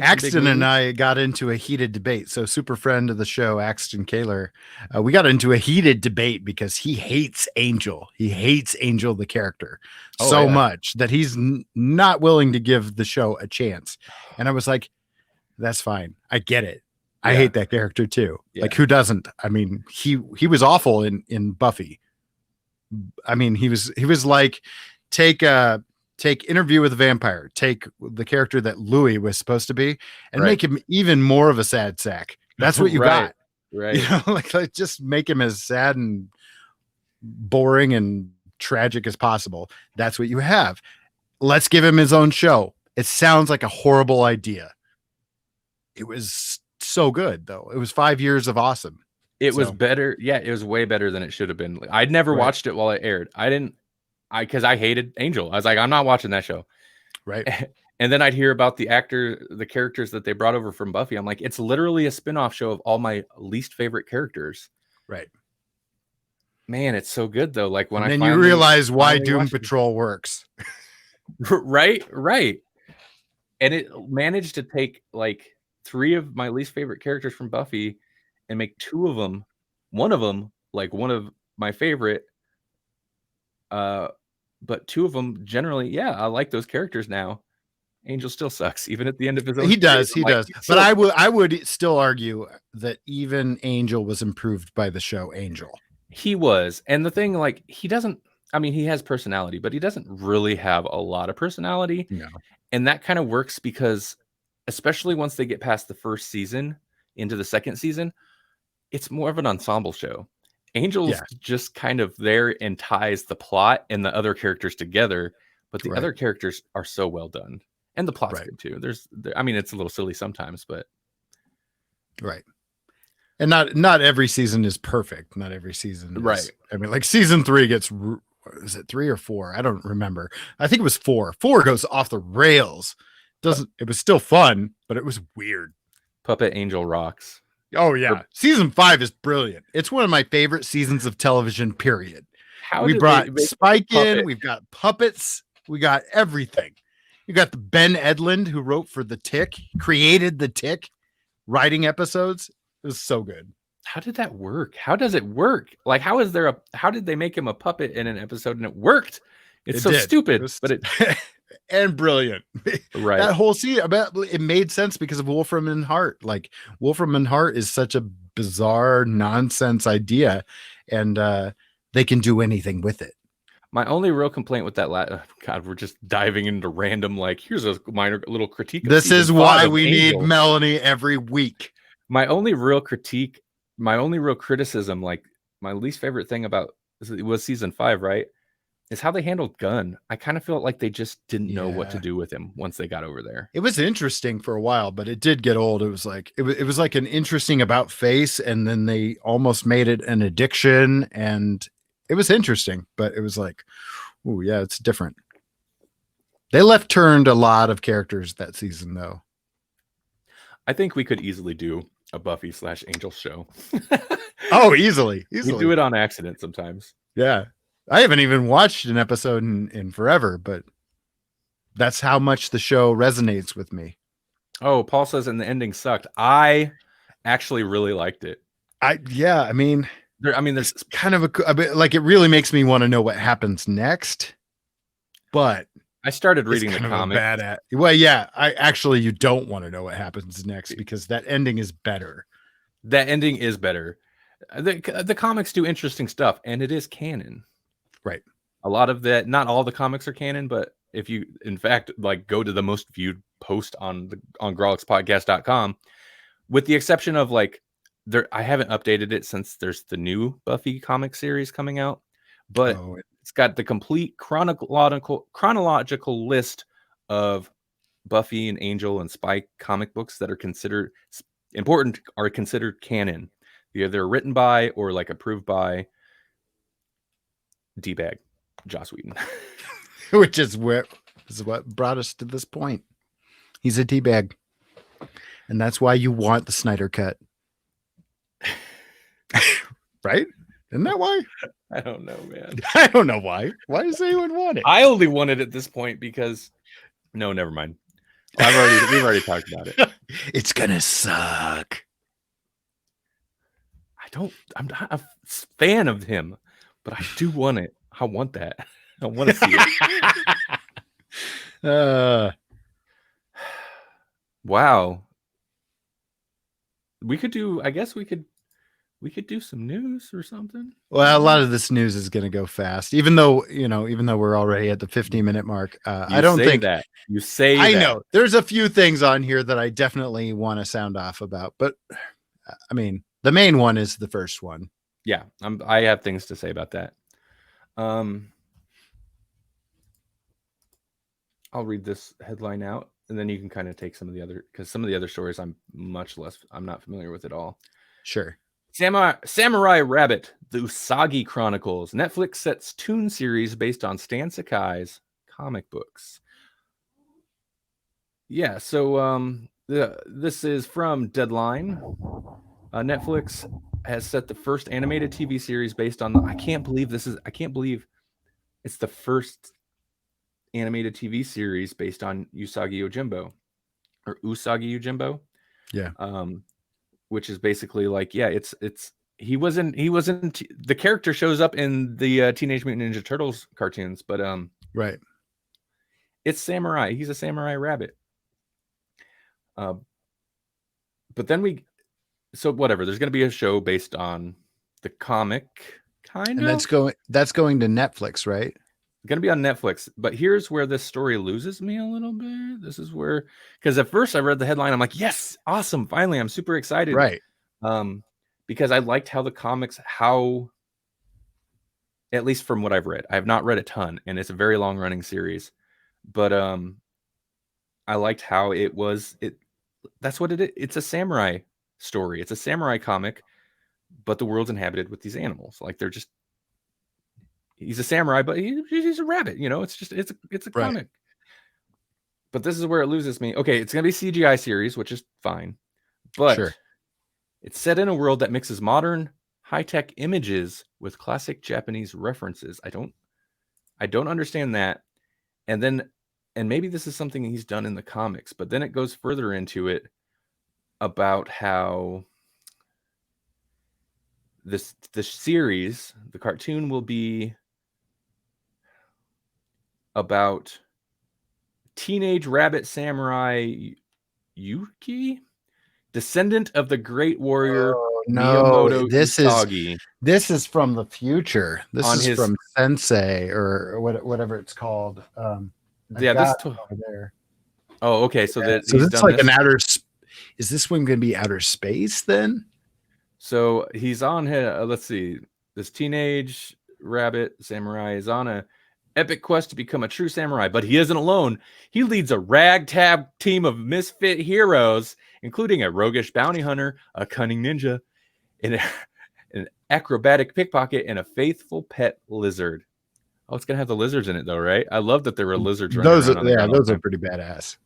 Axton and I got into a heated debate. So super friend of the show, Axton Kaler, we got into a heated debate because he hates Angel. He hates Angel, the character, much that he's not willing to give the show a chance. And I was like, that's fine. I get it. I hate that character too. Yeah. Like, who doesn't? I mean, he was awful in Buffy. I mean, he was like, take Interview with a Vampire, take the character that Louis was supposed to be, and make him even more of a sad sack. That's what you got. Right. You know, like just make him as sad and boring and tragic as possible. That's what you have. Let's give him his own show. It sounds like a horrible idea. It was so good, though. It was 5 years of awesome. It was better. Yeah, it was way better than it should have been. I'd never watched it while it aired. Because I hated Angel. I was like, I'm not watching that show. Right. And then I'd hear about the characters that they brought over from Buffy. I'm like, it's literally a spinoff show of all my least favorite characters. Right. Man, it's so good though. Like when you realize why Doom Patrol works. Right. And it managed to take like 3 of my least favorite characters from Buffy and make one of them like one of my favorite. But 2 of them generally, I like those characters now. Angel still sucks, even at the end of his own. He does. But I would still argue that even Angel was improved by the show Angel. He was, and the thing, like, he doesn't. I mean, he has personality, but he doesn't really have a lot of personality. No. And that kind of works because, especially once they get past the first season into the second season, it's more of an ensemble show. Angel's just kind of there and ties the plot and the other characters together, but the other characters are so well done, and the plot's good too. I mean, it's a little silly sometimes, but and not every season is perfect. Not every season, I mean, like season 3 gets, is it 3 or 4? I don't remember. I think it was 4. 4 goes off the rails. It was still fun, but it was weird. Puppet Angel rocks. Oh yeah, season 5 is brilliant. It's one of my favorite seasons of television. Period. We brought Spike in. We've got puppets. We got everything. You got the Ben Edlund who wrote for The Tick, created The Tick, writing episodes. It was so good. How did that work? How does it work? Like, how did they make him a puppet in an episode and it worked? It's so stupid, but it and brilliant. Right. That whole scene, it made sense because of Wolfram and Hart. Like, Wolfram and Hart is such a bizarre nonsense idea, and they can do anything with it. My only real complaint with that, God, we're just diving into random, like, here's a minor little critique. This is why we need Melanie every week. My only real criticism, like my least favorite thing about it was season 5, right? Is how they handled Gunn. I kind of felt like they just didn't know what to do with him once they got over there. It was interesting for a while, but it did get old. It was like it was like an interesting about face, and then they almost made it an addiction, and it was interesting, but it was like, oh yeah, it's different. They left turned a lot of characters that season, though. I think we could easily do a Buffy / Angel show. Oh, easily. We do it on accident sometimes. Yeah. I haven't even watched an episode in forever, but that's how much the show resonates with me. Oh, Paul says, and the ending sucked. I actually really liked it. I mean, there's kind of a bit, like, it really makes me want to know what happens next. But I started reading the comic. Well, yeah, you don't want to know what happens next because that ending is better. That ending is better. The comics do interesting stuff, and it is canon. Right. A lot of that, not all the comics are canon, but if you, in fact, like go to the most viewed post on Grawlixpodcast.com, with the exception of like I haven't updated it since there's the new Buffy comic series coming out, but it's got the complete chronological list of Buffy and Angel and Spike comic books that are considered important, are considered canon. They're written by or like approved by D-bag Joss Whedon. Which is what brought us to this point. He's a D-bag. And that's why you want the Snyder cut. Right? Isn't that why? I don't know, man. I don't know why. Why does anyone want it? I only want it at this point because no, never mind. We've already talked about it. It's gonna suck. I'm not a fan of him, but I do want it. I want that. I want to see it. Wow. I guess we could do some news or something. Well, a lot of this news is going to go fast, even though we're already at the 15-minute mark. I don't think that you say I know there's a few things on here that I definitely want to sound off about, but I mean, the main one is the first one. Yeah, I have things to say about that. I'll read this headline out, and then you can kind of take some of the other stories I'm not familiar with at all. Sure. Samurai Rabbit, the Usagi Chronicles. Netflix sets toon series based on Stan Sakai's comic books. Yeah, so this is from Deadline. Netflix has set the first animated TV series based on I can't believe it's the first animated TV series based on Usagi Yojimbo. Yeah. Which is basically like, yeah, he wasn't the character shows up in the Teenage Mutant Ninja Turtles cartoons, but right. It's samurai. He's a samurai rabbit. But then so whatever, there's going to be a show based on the comic, kind of. And that's going to Netflix, right? Going to be on Netflix. But here's where this story loses me a little bit. This is where, because at first I read the headline, I'm like, yes, awesome, finally, I'm super excited. Right. Because I liked how the comics, at least from what I've read, I have not read a ton, and it's a very long running series, but I liked how that's what it is. It's a samurai story. It's a samurai comic, but the world's inhabited with these animals. Like he's a samurai, but he's a rabbit. It's a comic. But this is where it loses me. Okay, it's gonna be CGI series, which is fine, but sure. It's set in a world that mixes modern, high-tech images with classic Japanese references. I don't understand that. And maybe this is something he's done in the comics, but then it goes further into it about how the series, the cartoon, will be about teenage rabbit samurai Yuki, descendant of the great warrior Miyamoto Usagi. This is from the future. This is from Sensei or whatever it's called. There. Oh, okay. So it's like an outer. Is this one going to be outer space then? So he's on. Let's see. This teenage rabbit samurai is on a epic quest to become a true samurai, but he isn't alone. He leads a ragtag team of misfit heroes, including a roguish bounty hunter, a cunning ninja, an acrobatic pickpocket, and a faithful pet lizard. Oh, it's gonna have the lizards in it, though, right? I love that there were lizards running around. Those are pretty badass.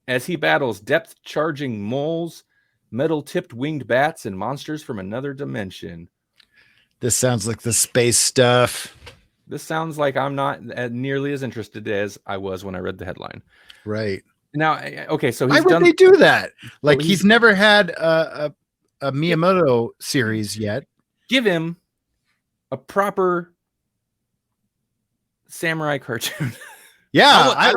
As he battles depth-charging moles, metal-tipped winged bats, and monsters from another dimension. This sounds like the space stuff. This sounds like I'm not nearly as interested as I was when I read the headline. Right. Now, okay, so why would they do that? Like, he's never had a a Miyamoto series yet. Give him a proper samurai cartoon. Yeah, I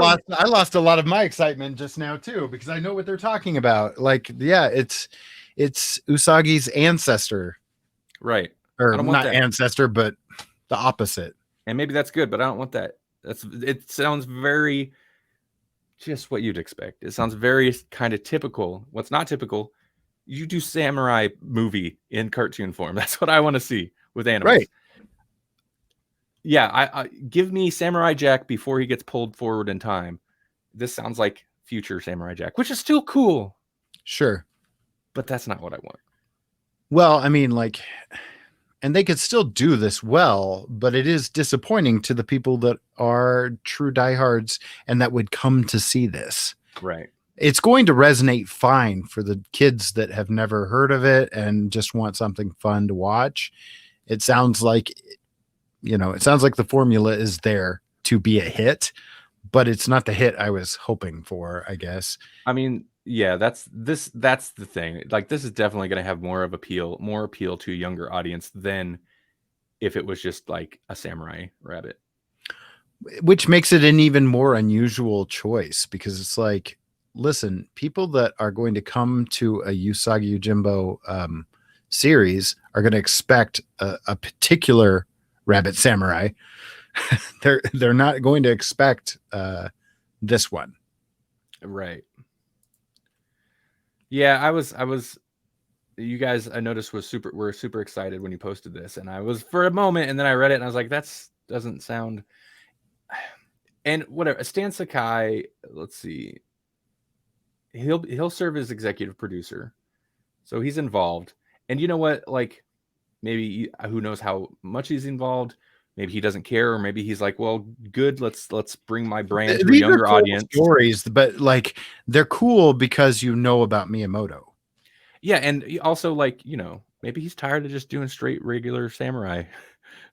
lost a lot of my excitement just now too, because I know what they're talking about. Like, yeah, it's Usagi's ancestor, right? or I don't want not that. ancestor, but the opposite. And maybe that's good, but I don't want that. It sounds very just what you'd expect. It sounds very kind of typical. What's not typical? You do samurai movie in cartoon form. That's what I want to see with animals. Right. Yeah, I give me Samurai Jack before he gets pulled forward in time. This sounds like future Samurai Jack, which is still cool. Sure. But that's not what I want. Well, I mean, like, and they could still do this well, but it is disappointing to the people that are true diehards and that would come to see this. Right. It's going to resonate fine for the kids that have never heard of it and just want something fun to watch. It sounds like, it sounds like the formula is there to be a hit, but it's not the hit I was hoping for, I guess. I mean, yeah, that's the thing. Like, this is definitely going to have more appeal to a younger audience than if it was just like a Samurai Rabbit. Which makes it an even more unusual choice, because it's like, listen, people that are going to come to a Usagi Yojimbo series are going to expect a particular rabbit samurai. They're not going to expect this one. Right. Yeah, I was you guys, I noticed were super excited when you posted this, and I was for a moment, and then I read it and I was like, that's doesn't sound. And whatever, Stan Sakai, let's see. He'll serve as executive producer. So he's involved. And you know what? Like, maybe who knows how much he's involved. Maybe he doesn't care, or maybe he's like, well, good, let's bring my brand to a younger audience. Stories, but like, they're cool because you know about Miyamoto. Yeah, and also, like, maybe he's tired of just doing straight regular samurai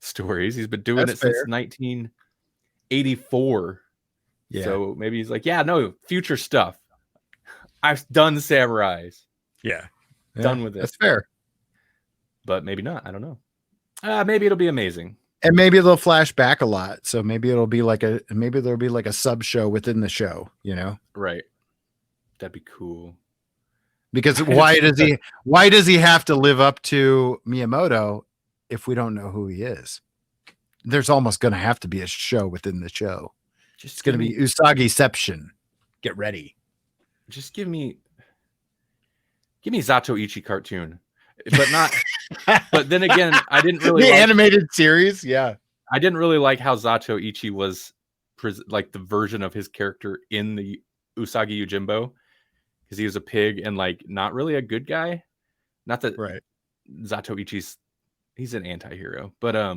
stories. He's been doing it since 1984. Yeah. So maybe he's like, yeah, no, future stuff. I've done samurais. Yeah. Done with it. That's fair. But maybe not. I don't know. Maybe it'll be amazing. And maybe they'll flash back a lot. So maybe there'll be like a sub show within the show, Right. That'd be cool. Because why does he have to live up to Miyamoto if we don't know who he is? There's almost going to have to be a show within the show. It's going to be Usagi-ception. Get ready. Just give me Zato Ichi cartoon, but not. But then again, I didn't really the animated series. Yeah, I didn't really like how Zato Ichi was like the version of his character in the Usagi Yojimbo, because he was a pig and like not really a good guy. Not that right. Zato Ichi's he's an anti-hero, but I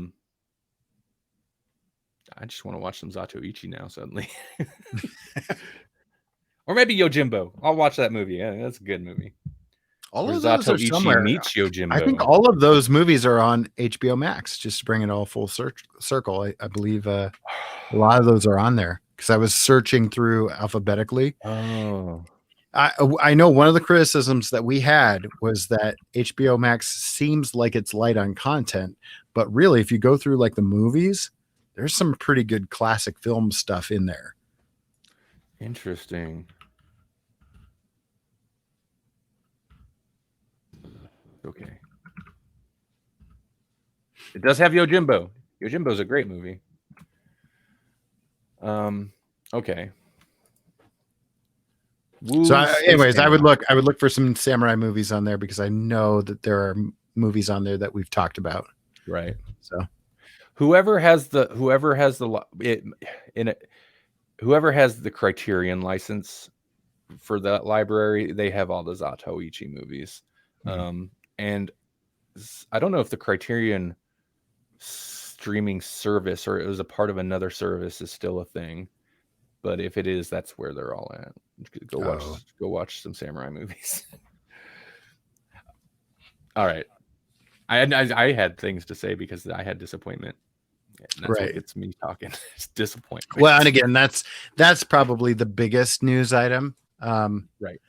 just want to watch some Zato Ichi now suddenly. Or maybe Yojimbo. I'll watch that movie. Yeah, that's a good movie. All of those are somewhere. Meets Yojimbo. I think all of those movies are on HBO Max. Just to bring it all full circle. I believe a lot of those are on there, because I was searching through alphabetically. Oh. I know one of the criticisms that we had was that HBO Max seems like it's light on content, but really, if you go through like the movies, there's some pretty good classic film stuff in there. Interesting. Okay. It does have Yojimbo. Yojimbo's a great movie. Okay. So anyways, I would look for some samurai movies on there, because I know that there are movies on there that we've talked about. Right. So whoever has the Criterion license for that library, they have all the Zato Ichi movies. Mm-hmm. And I don't know if the Criterion streaming service, or it was a part of another service, is still a thing. But if it is, that's where they're all at. Go watch some samurai movies. All right. I had things to say because I had disappointment. And that's what gets me talking. It's disappointment. Well, and again, that's probably the biggest news item. Right.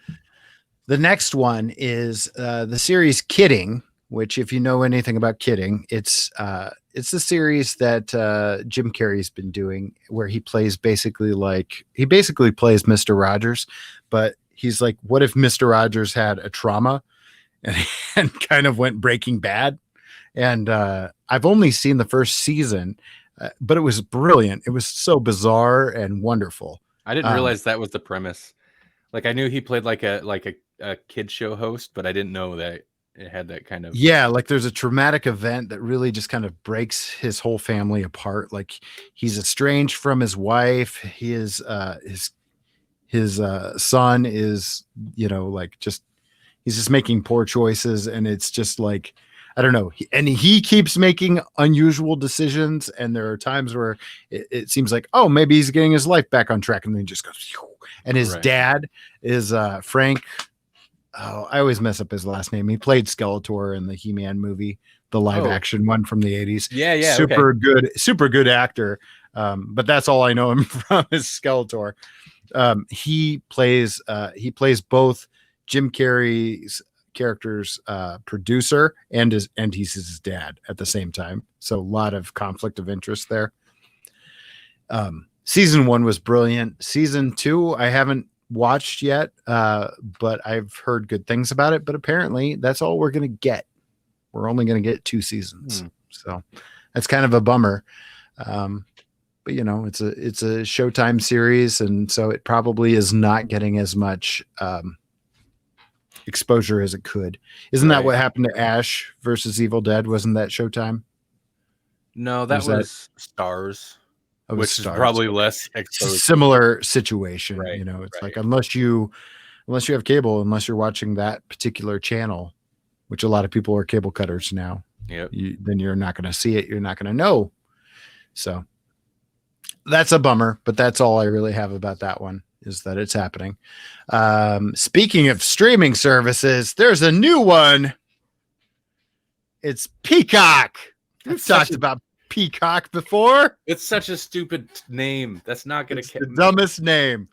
The next one is the series Kidding, which, if you know anything about Kidding, it's the series that Jim Carrey's been doing, where he basically plays Mr. Rogers, but he's like, what if Mr. Rogers had a trauma and, and kind of went Breaking Bad? And I've only seen the first season, but it was brilliant. It was so bizarre and wonderful. I didn't realize that was the premise. Like, I knew he played like a kid show host, but I didn't know that it had that kind of. Yeah, like there's a traumatic event that really just kind of breaks his whole family apart. Like he's estranged from his wife. His son is, like he's just making poor choices, and it's just like, I don't know. And he keeps making unusual decisions, and there are times where it seems like, oh, maybe he's getting his life back on track, and then he just goes. And his dad is Frank. Oh, I always mess up his last name. He played Skeletor in the He-Man movie, the live action one from the 80s. Yeah. Super good actor. But that's all I know him from is Skeletor. He plays both Jim Carrey's character's producer and he's his dad at the same time. So a lot of conflict of interest there. Season 1 was brilliant. Season 2, I haven't watched yet, but I've heard good things about it. But apparently that's all we're going to get. We're only going to get 2 seasons. So that's kind of a bummer. But it's a Showtime series, and so it probably is not getting as much exposure as it could. Isn't that what happened to Ash versus Evil Dead? Wasn't that Showtime? No, that was Stars. Which is probably less exposed. Similar situation, right, it's like unless you have cable, unless you're watching that particular channel, which a lot of people are cable cutters now. Yep. Then you're not going to see it. You're not going to know. So that's a bummer, but that's all I really have about that one, is that it's happening. Speaking of streaming services, there's a new one. It's Peacock. We've talked about Peacock before. It's such a stupid name. That's not going to. The dumbest name.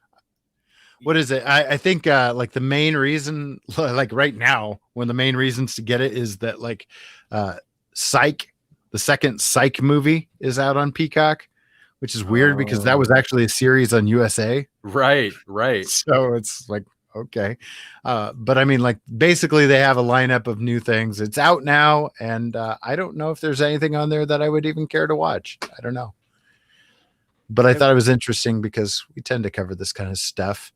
What is it? I think like the main reason, like right now, one of the main reasons to get it is that like Psych, the second Psych movie is out on Peacock, which is weird because that was actually a series on USA. Right. So it's like, okay. But I mean, like basically they have a lineup of new things. It's out now, and I don't know if there's anything on there that I would even care to watch. I don't know. But I thought it was interesting because we tend to cover this kind of stuff.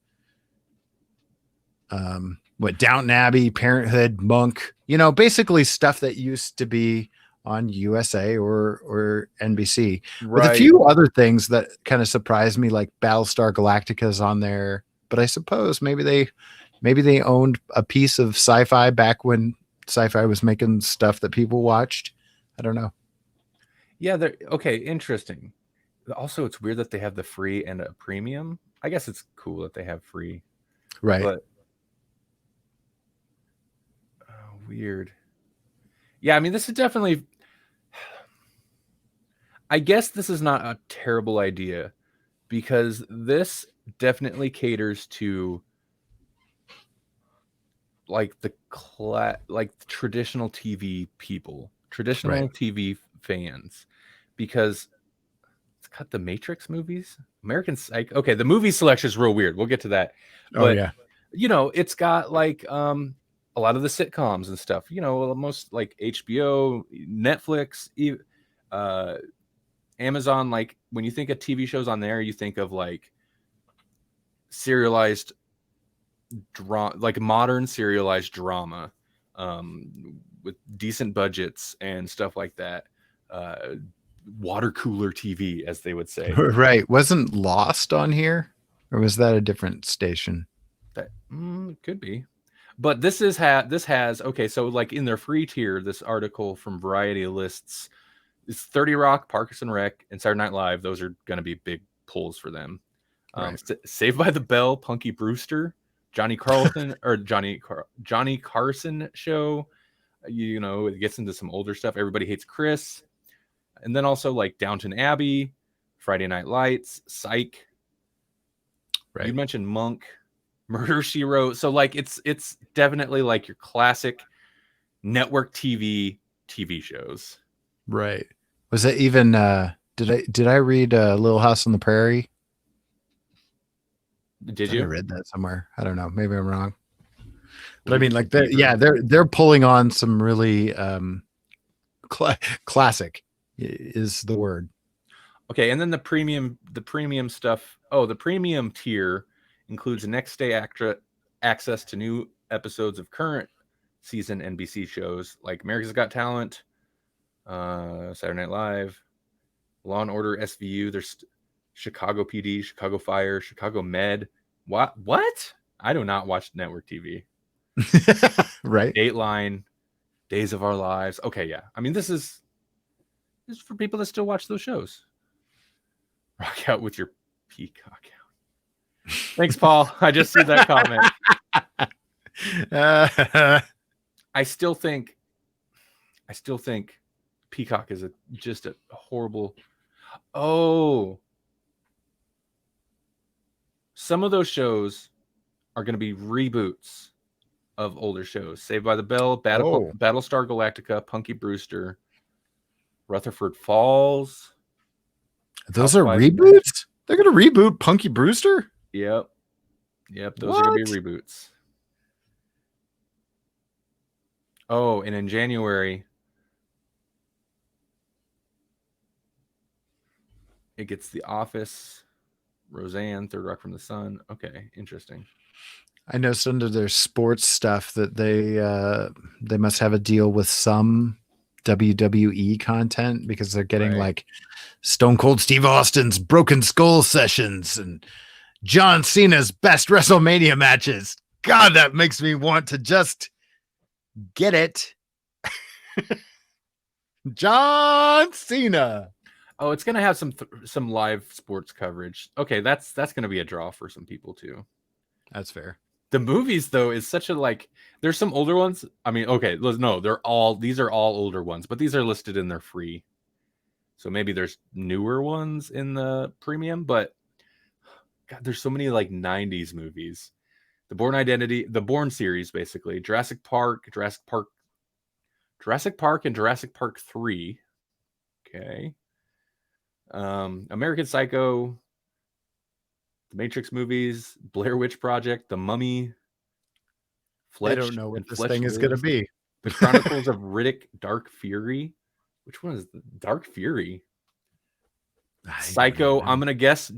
Downton Abbey, Parenthood, Monk, basically stuff that used to be on USA or NBC. Right. With a few other things that kind of surprised me, like Battlestar Galactica's on there. But I suppose maybe they owned a piece of Sci-Fi back when Sci-Fi was making stuff that people watched. I don't know. Yeah, they're okay. Interesting. Also, it's weird that they have the free and a premium. I guess it's cool that they have free. Right. But weird. Yeah, I mean, this is definitely. I guess this is not a terrible idea, because this definitely caters to like the traditional TV people, traditional TV fans, because it's got the Matrix movies, American Psycho. Okay, the movie selection is real weird. We'll get to that. But, it's got like a lot of the sitcoms and stuff. Most like HBO, Netflix, Amazon. Like when you think of TV shows on there, you think of like serialized drama, like modern serialized drama, with decent budgets and stuff like that. Water cooler TV, as they would say. Right. Wasn't Lost on here, or was that a different station? That could be. But this has okay. So like in their free tier, this article from Variety lists it's 30 Rock, Parks and Rec, and Saturday Night Live. Those are going to be big pulls for them. Saved by the Bell, Punky Brewster, Johnny Carlson or Johnny Carson show. It gets into some older stuff. Everybody Hates Chris, and then also like Downton Abbey, Friday Night Lights, Psych. Right. You mentioned Monk. Murder, She Wrote. So like it's definitely like your classic network TV shows. Right. Was it even did I read Little House on the Prairie? Did I you? read that somewhere. I don't know. Maybe I'm wrong. But I Read mean, it like, from Beaver. they're pulling on some really classic is the word. Okay, and then the premium stuff. Oh, the premium tier includes next day access to new episodes of current season NBC shows like America's Got Talent, Saturday Night Live, Law and Order SVU. There's Chicago PD, Chicago Fire, Chicago Med. What? I do not watch network TV. Right. Dateline, Days of Our Lives. Okay, yeah. I mean, this is for people that still watch those shows. Rock out with your Peacock out. Thanks, Paul. I just see that comment. I still think Peacock is just a horrible. Oh, some of those shows are going to be reboots of older shows. Saved by the Bell, Battlestar Galactica, Punky Brewster, Rutherford Falls. Those are reboots? They're going to reboot Punky Brewster? Yep. Those are going to be reboots. Oh, and in January, it gets The Office, Roseanne, Third Rock from the Sun. Okay, interesting. I noticed under their sports stuff that they must have a deal with some WWE content because they're getting like Stone Cold Steve Austin's Broken Skull sessions and John Cena's best WrestleMania matches. God, that makes me want to just get it. John Cena. Oh, it's gonna have some live sports coverage. Okay, that's gonna be a draw for some people too. That's fair. The movies though is such a like. There's some older ones. I mean, okay, no, these are all older ones, but these are listed in their free. So maybe there's newer ones in the premium, but God, there's so many like 90s movies. The Bourne Identity, the Bourne series, basically. Jurassic Park, and Jurassic Park 3. Okay. American Psycho, the Matrix movies, Blair Witch Project, The Mummy, Fletch. I don't know what this thing is going to be. The Chronicles of Riddick, Dark Fury. Which one is the Dark Fury? Psycho. I'm going to guess.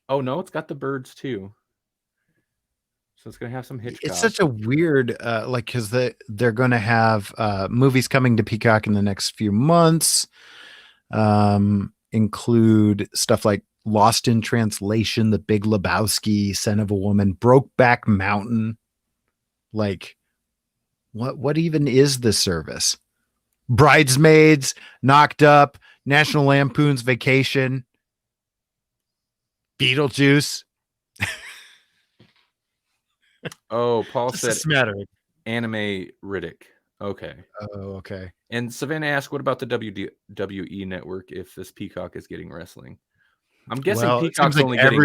Oh, no, it's got the birds too. So it's going to have some Hitchcock. It's such a weird, because they're going to have movies coming to Peacock in the next few months. Include stuff like Lost in Translation, The Big Lebowski, Son of a Woman, Brokeback Mountain. Like, what even is this service? Bridesmaids, Knocked Up, National Lampoon's Vacation, Beetlejuice. Oh, Paul Just said smattering. Anime Riddick. Okay. Oh, okay. And Savannah asked, what about the WWE network if this Peacock is getting wrestling? I'm guessing Peacock's only getting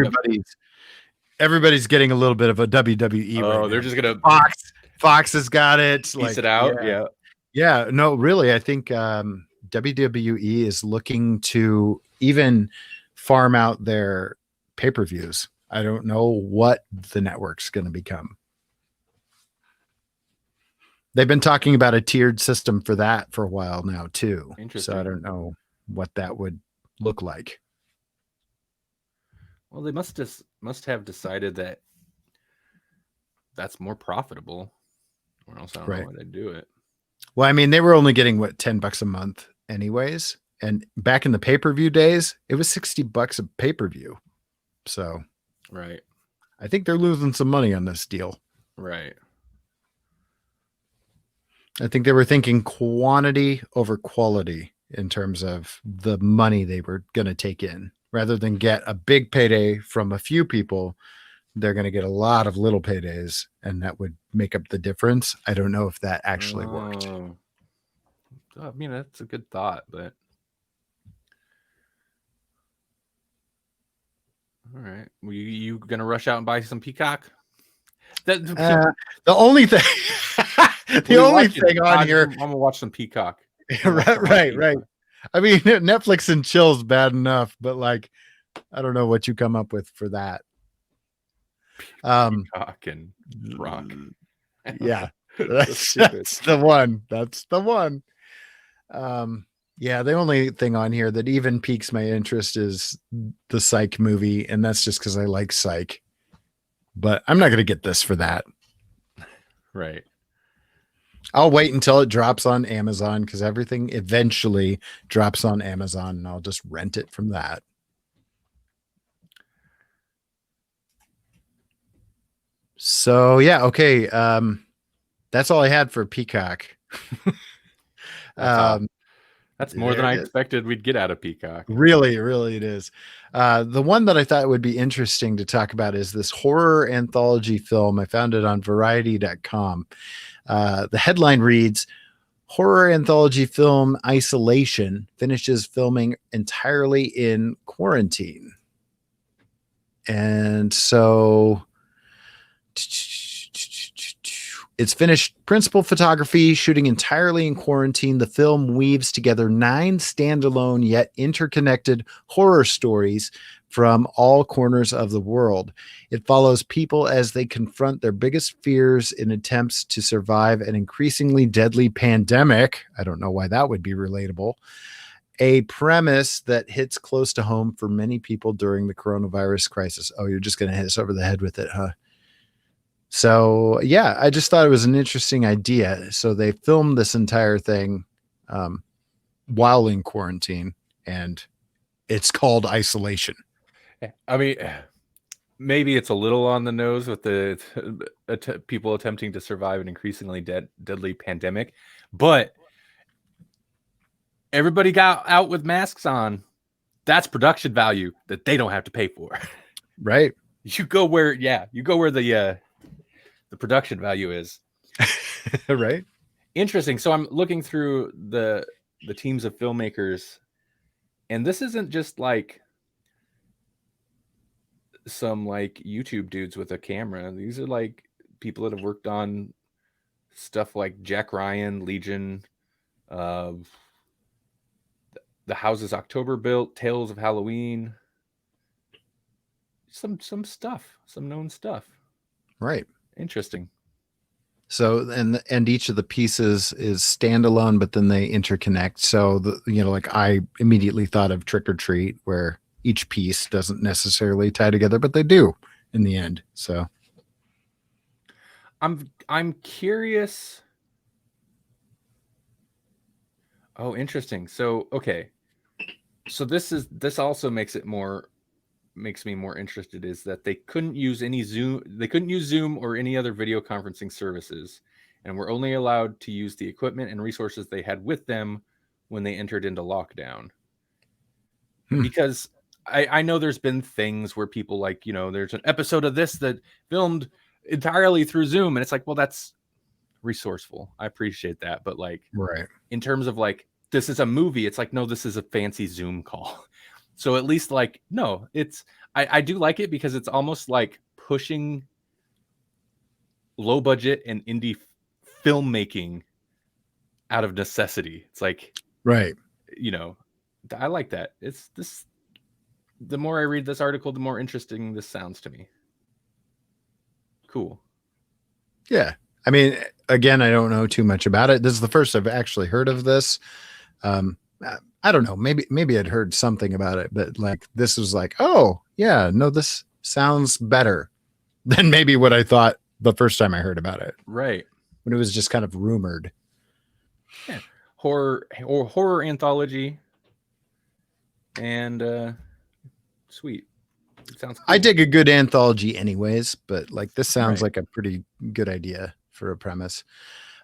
everybody's getting a little bit of a WWE. Oh, they're just gonna Fox has got it. Piece it out. Yeah. No, really, I think WWE is looking to even farm out their pay-per-views. I don't know what the network's going to become. They've been talking about a tiered system for that for a while now too. So I don't know what that would look like. Well, they must have decided that that's more profitable, or else I don't know why they do it. Well, I mean, they were only getting $10 a month anyways. And back in the pay-per-view days, it was $60 a pay-per-view. So, right. I think they're losing some money on this deal. Right. I think they were thinking quantity over quality in terms of the money they were going to take in. Rather than get a big payday from a few people, they're going to get a lot of little paydays, and that would make up the difference. I don't know if that actually worked. I mean, that's a good thought, but all right. You going to rush out and buy some Peacock? That The only thing, the only thing on here, I'm gonna watch some Peacock. right. I mean, Netflix and chill's bad enough, but like, I don't know what you come up with for that. Peacock and rock. Yeah, that's the one. That's the one. Yeah, the only thing on here that even piques my interest is the Psych movie, and that's just because I like Psych. But I'm not going to get this for that. Right. I'll wait until it drops on Amazon because everything eventually drops on Amazon, and I'll just rent it from that. So yeah, okay. That's all I had for Peacock. That's more than I expected we'd get out of Peacock. Really it is. The one that I thought would be interesting to talk about is this horror anthology film. I found it on variety.com. The headline reads, "Horror anthology film Isolation finishes filming entirely in quarantine." And so it's finished principal photography, shooting entirely in quarantine. The film weaves together 9 standalone yet interconnected horror stories from all corners of the world. It follows people as they confront their biggest fears in attempts to survive an increasingly deadly pandemic. I don't know why that would be relatable. A premise that hits close to home for many people during the coronavirus crisis. Oh, you're just going to hit us over the head with it, huh? So, yeah, I just thought it was an interesting idea. So they filmed this entire thing while in quarantine, and it's called Isolation. I mean, maybe it's a little on the nose with the people attempting to survive an increasingly deadly pandemic, but everybody got out with masks on. That's production value that they don't have to pay for. Right. You go where the production value is. Right. Interesting. So I'm looking through the teams of filmmakers, and this isn't just like some like YouTube dudes with a camera. These are like people that have worked on stuff like Jack Ryan, Legion, The Houses October Built, Tales of Halloween. Some stuff, some known stuff. Right. Interesting. So and each of the pieces is standalone, but then they interconnect. So like I immediately thought of Trick or Treat, where each piece doesn't necessarily tie together, but they do in the end. So I'm curious. Oh, interesting. So okay. So this also makes me more interested, is that they couldn't use Zoom or any other video conferencing services, and were only allowed to use the equipment and resources they had with them when they entered into lockdown. Because I know there's been things where people like, there's an episode of this that filmed entirely through Zoom, and it's like, well, that's resourceful. I appreciate that. But like, right. In terms of like, this is a movie, it's like, no, this is a fancy Zoom call. So at least like, no, I do like it because it's almost like pushing low budget and indie filmmaking out of necessity. It's like, right. I like that. The more I read this article, the more interesting this sounds to me. Cool. Yeah. I mean, again, I don't know too much about it. This is the first I've actually heard of this. I don't know. Maybe I'd heard something about it, but like this was like, oh yeah, no, this sounds better than maybe what I thought the first time I heard about it. Right. When it was just kind of rumored. Yeah. Horror anthology. And sweet. It sounds cool. I dig a good anthology anyways, but like this sounds like a pretty good idea for a premise.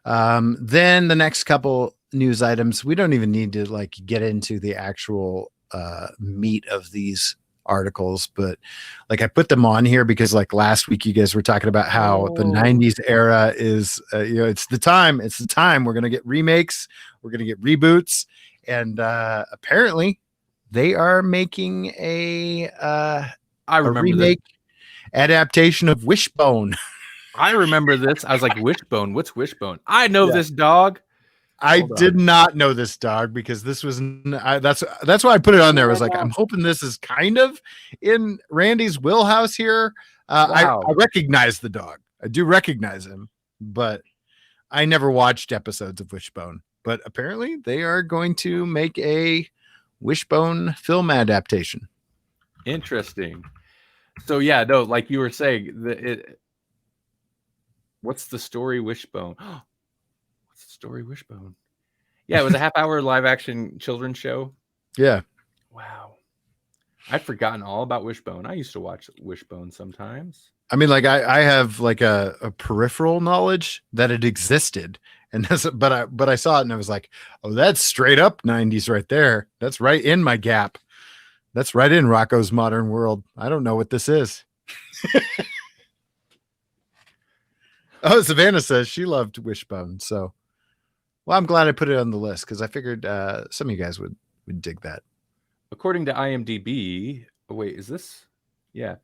Then the next couple news items, we don't even need to like get into the actual meat of these articles, but like I put them on here because like last week you guys were talking about how the 90s era is it's the time we're going to get remakes, we're going to get reboots, and apparently they are making a remake adaptation of Wishbone. I remember this. I was like, Wishbone. What's Wishbone? I know this dog. I did not know this dog because this was that's why I put it on there. I was like, I'm hoping this is kind of in Randy's wheelhouse here. Wow. I recognize the dog. I do recognize him, but I never watched episodes of Wishbone. But apparently, they are going to make a Wishbone film adaptation. Interesting. So yeah, no, like you were saying, what's the story Wishbone? What's the story Wishbone? Yeah, it was a half-hour live-action children's show. Yeah. Wow. I'd forgotten all about Wishbone. I used to watch Wishbone sometimes. I mean, like I have like a peripheral knowledge that it existed, and but I saw it and I was like, oh, that's straight up 90s right there. That's right in my gap. That's right in Rocco's Modern World. I don't know what this is. Oh, Savannah says she loved Wishbone. So, well, I'm glad I put it on the list because I figured some of you guys would dig that. According to IMDb, wait, is this? Yeah.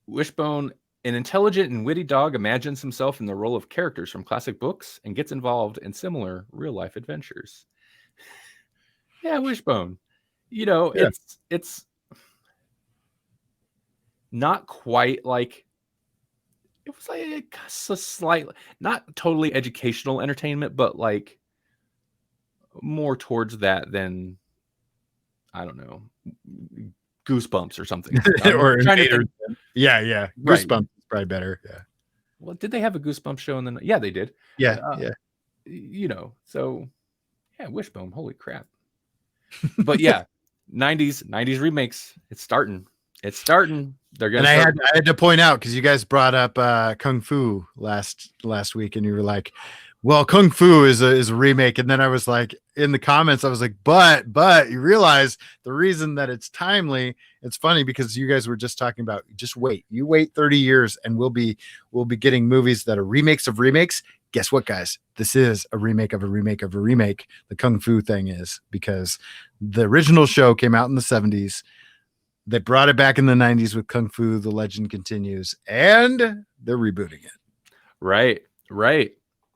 Wishbone, an intelligent and witty dog, imagines himself in the role of characters from classic books and gets involved in similar real-life adventures. Yeah, Wishbone. You know, Yeah. it's not quite like it was like a slight, not totally educational entertainment, but like more towards that than I don't know, Goosebumps or something. Or trying to think. Yeah. Right. Goosebumps is probably better. Yeah. Well, did they have a Goosebumps show in the? Yeah, they did. Yeah. You know, so yeah, Wishbone. Holy crap! But yeah, 90s remakes. It's starting. They're gonna. And I had to point out because you guys brought up Kung Fu last week, and you were like, "Well, Kung Fu is a remake," and then I was like, in the comments, I was like, "But you realize the reason that it's timely." It's funny because you guys were just talking about just wait. You wait 30 years, and we'll be getting movies that are remakes of remakes. Guess what, guys? This is a remake of a remake of a remake. The Kung Fu thing is because the original show came out in the 70s. They brought it back in the 90s with Kung Fu, The Legend Continues, and they're rebooting it. Right.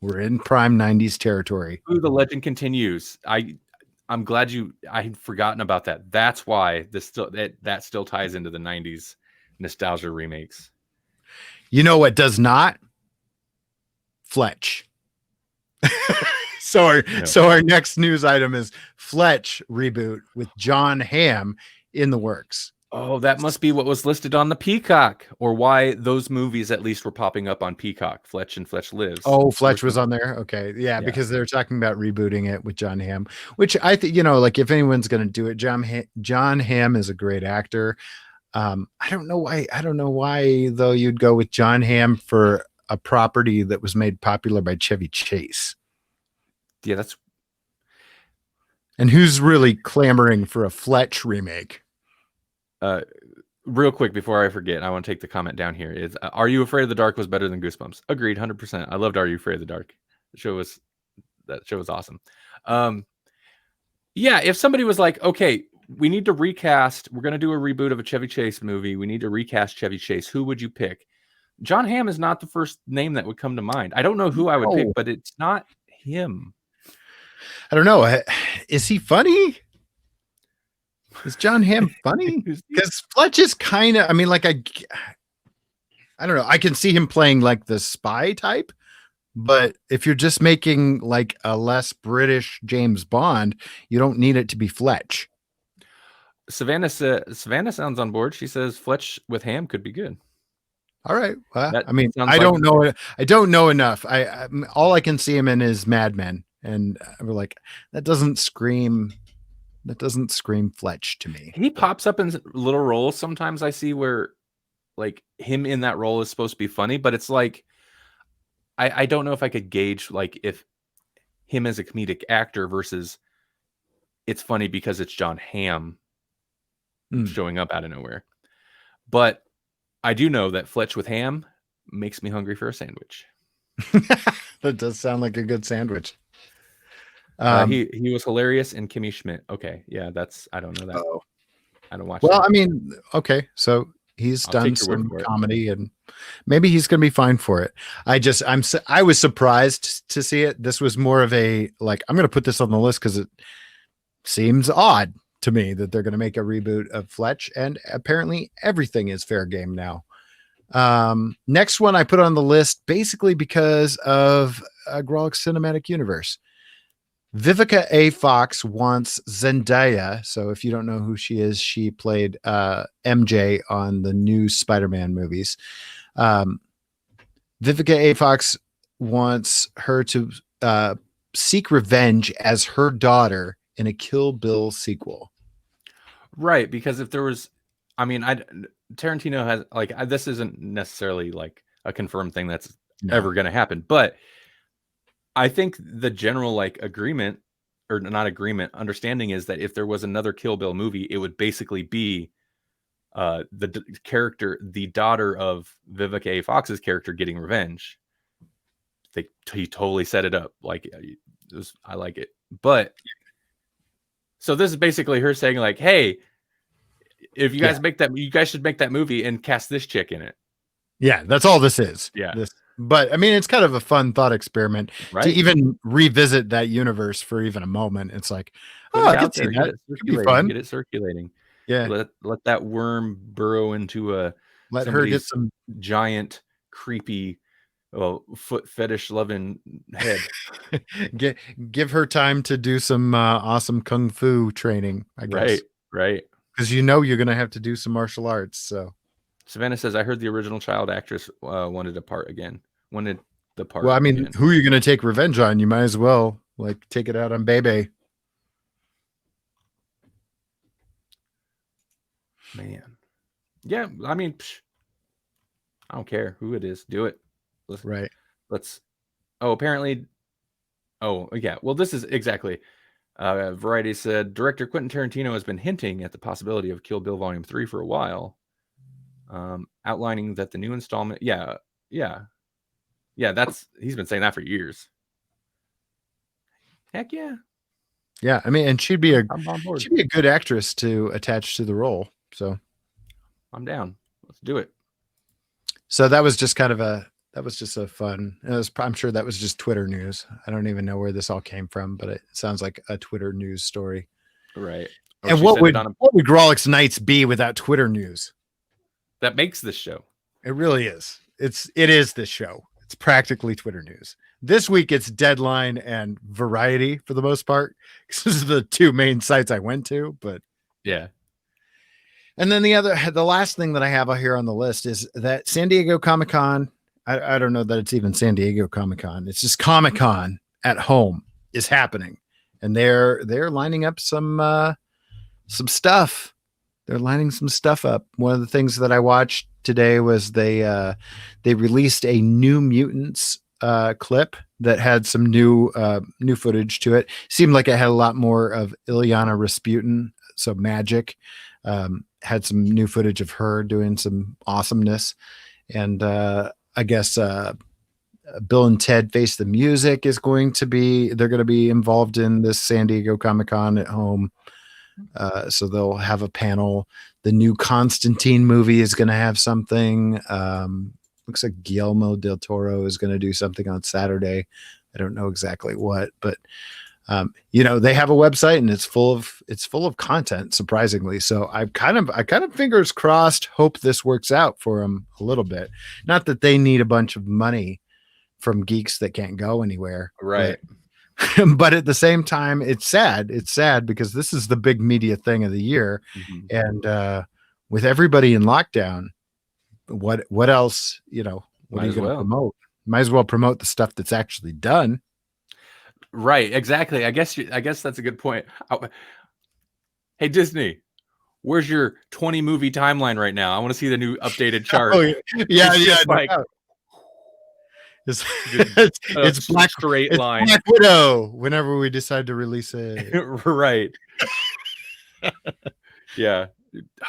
We're in prime 90s territory. The Legend Continues. I'm glad I had forgotten about that. That's why that still ties into the 90s nostalgia remakes. You know what does not? Fletch. So our next news item is Fletch reboot with Jon Hamm in the works. Oh, that must be what was listed on the Peacock, or why those movies at least were popping up on Peacock. Fletch and Fletch Lives. Oh, Fletch was on there. Okay, yeah, because they're talking about rebooting it with Jon Hamm, which I think like if anyone's going to do it, Jon Hamm is a great actor. I don't know why though you'd go with Jon Hamm for a property that was made popular by Chevy Chase. Yeah, that's. And who's really clamoring for a Fletch remake? Real quick before I forget, I want to take the comment down here. Is Are You Afraid of the Dark was better than Goosebumps? Agreed, 100%. I loved Are You Afraid of the Dark. That show was awesome. Yeah, if somebody was like, okay, we need to recast, we're going to do a reboot of a Chevy Chase movie. We need to recast Chevy Chase. Who would you pick? Jon Hamm is not the first name that would come to mind. I don't know who I would pick, but it's not him. I don't know. Is he funny? Is Jon Hamm funny? Because Fletch is kind of, I mean, like I don't know. I can see him playing like the spy type, but if you're just making like a less British James Bond, you don't need it to be Fletch. Savannah sounds on board. She says Fletch with Hamm could be good. All right. Well, I mean, I don't know. I don't know enough. All I can see him in is Mad Men, and we're like, that doesn't scream Fletch to me. He pops up in little roles sometimes. I see where like him in that role is supposed to be funny, but it's like I don't know if I could gauge like if him as a comedic actor versus it's funny because it's Jon Hamm showing up out of nowhere. But I do know that Fletch with Hamm makes me hungry for a sandwich. That does sound like a good sandwich. He was hilarious in Kimmy Schmidt. Okay, yeah, I don't know that. Uh-oh. I don't watch. Well, that. I mean, okay, so He's I'll done take your word some for it. comedy, and maybe he's going to be fine for it. I was surprised to see it. This was more of a like, I'm going to put this on the list because it seems odd to me that they're going to make a reboot of Fletch, and apparently everything is fair game now. Next one I put on the list basically because of Grawlix Cinematic Universe. Vivica A. Fox wants Zendaya. So if you don't know who she is, she played MJ on the new Spider-Man movies. Vivica A. Fox wants her to seek revenge as her daughter in a Kill Bill sequel. Right, because if there was, I mean, Tarantino has like this isn't necessarily like a confirmed thing that's ever going to happen, but I think the general like agreement or not agreement understanding is that if there was another Kill Bill movie, it would basically be the daughter of Vivica A. Fox's character getting revenge. He totally set it up like I like it, but so this is basically her saying like, hey, if you guys make that, you guys should make that movie and cast this chick in it. Yeah, that's all this is. Yeah. But I mean, it's kind of a fun thought experiment to even revisit that universe for even a moment. It's like, I can see that. It could be fun. Get it circulating. Yeah. Let that worm burrow into let her get some giant, creepy, foot fetish loving head. Give her time to do some awesome kung fu training, I guess. Right. Because you're going to have to do some martial arts. So Savannah says, I heard the original child actress wanted the part again. Well, I mean, who are you going to take revenge on? You might as well like take it out on Bebe. Man. Yeah, I mean, I don't care who it is. Do it. Apparently. Oh, yeah. Well, this is exactly. Variety said, director Quentin Tarantino has been hinting at the possibility of Kill Bill Volume 3 for a while, outlining that the new installment. Yeah, he's been saying that for years. Heck yeah. Yeah, I mean, and she'd be a good actress to attach to the role. So I'm down. Let's do it. So that was just kind of a fun. I'm sure that was just Twitter news. I don't even know where this all came from, but it sounds like a Twitter news story. Right. And what would Grawlix Nights be without Twitter news? That makes this show. It really is. It is this show. It's practically Twitter news. This week it's Deadline and Variety for the most part. This is the two main sites I went to, but yeah. And then the last thing that I have here on the list is that San Diego Comic-Con. I don't know that it's even San Diego Comic-Con. It's just Comic-Con at home is happening, and they're lining up some stuff. They're lining some stuff up. One of the things that I watched today was they released a New Mutants clip that had some new footage to it. Seemed like it had a lot more of Ilyana Rasputin, so Magic. Had some new footage of her doing some awesomeness, and I guess Bill and Ted Face the Music is going to be involved in this San Diego Comic-Con at home. So they'll have a panel. The new Constantine movie is going to have something. Looks like Guillermo del Toro is going to do something on Saturday. I don't know exactly what, but they have a website and it's full of content, surprisingly. So I kind of fingers crossed, hope this works out for them a little bit. Not that they need a bunch of money from geeks that can't go anywhere. Right. But at the same time, it's sad. It's sad because this is the big media thing of the year. Mm-hmm. And with everybody in lockdown, what else, what are you going to promote? Might as well promote the stuff that's actually done. Right, exactly. I guess that's a good point. Hey, Disney, where's your 20 movie timeline right now? I want to see the new updated chart. It's Black straight line. Black Widow. Whenever we decide to release it, right? Yeah.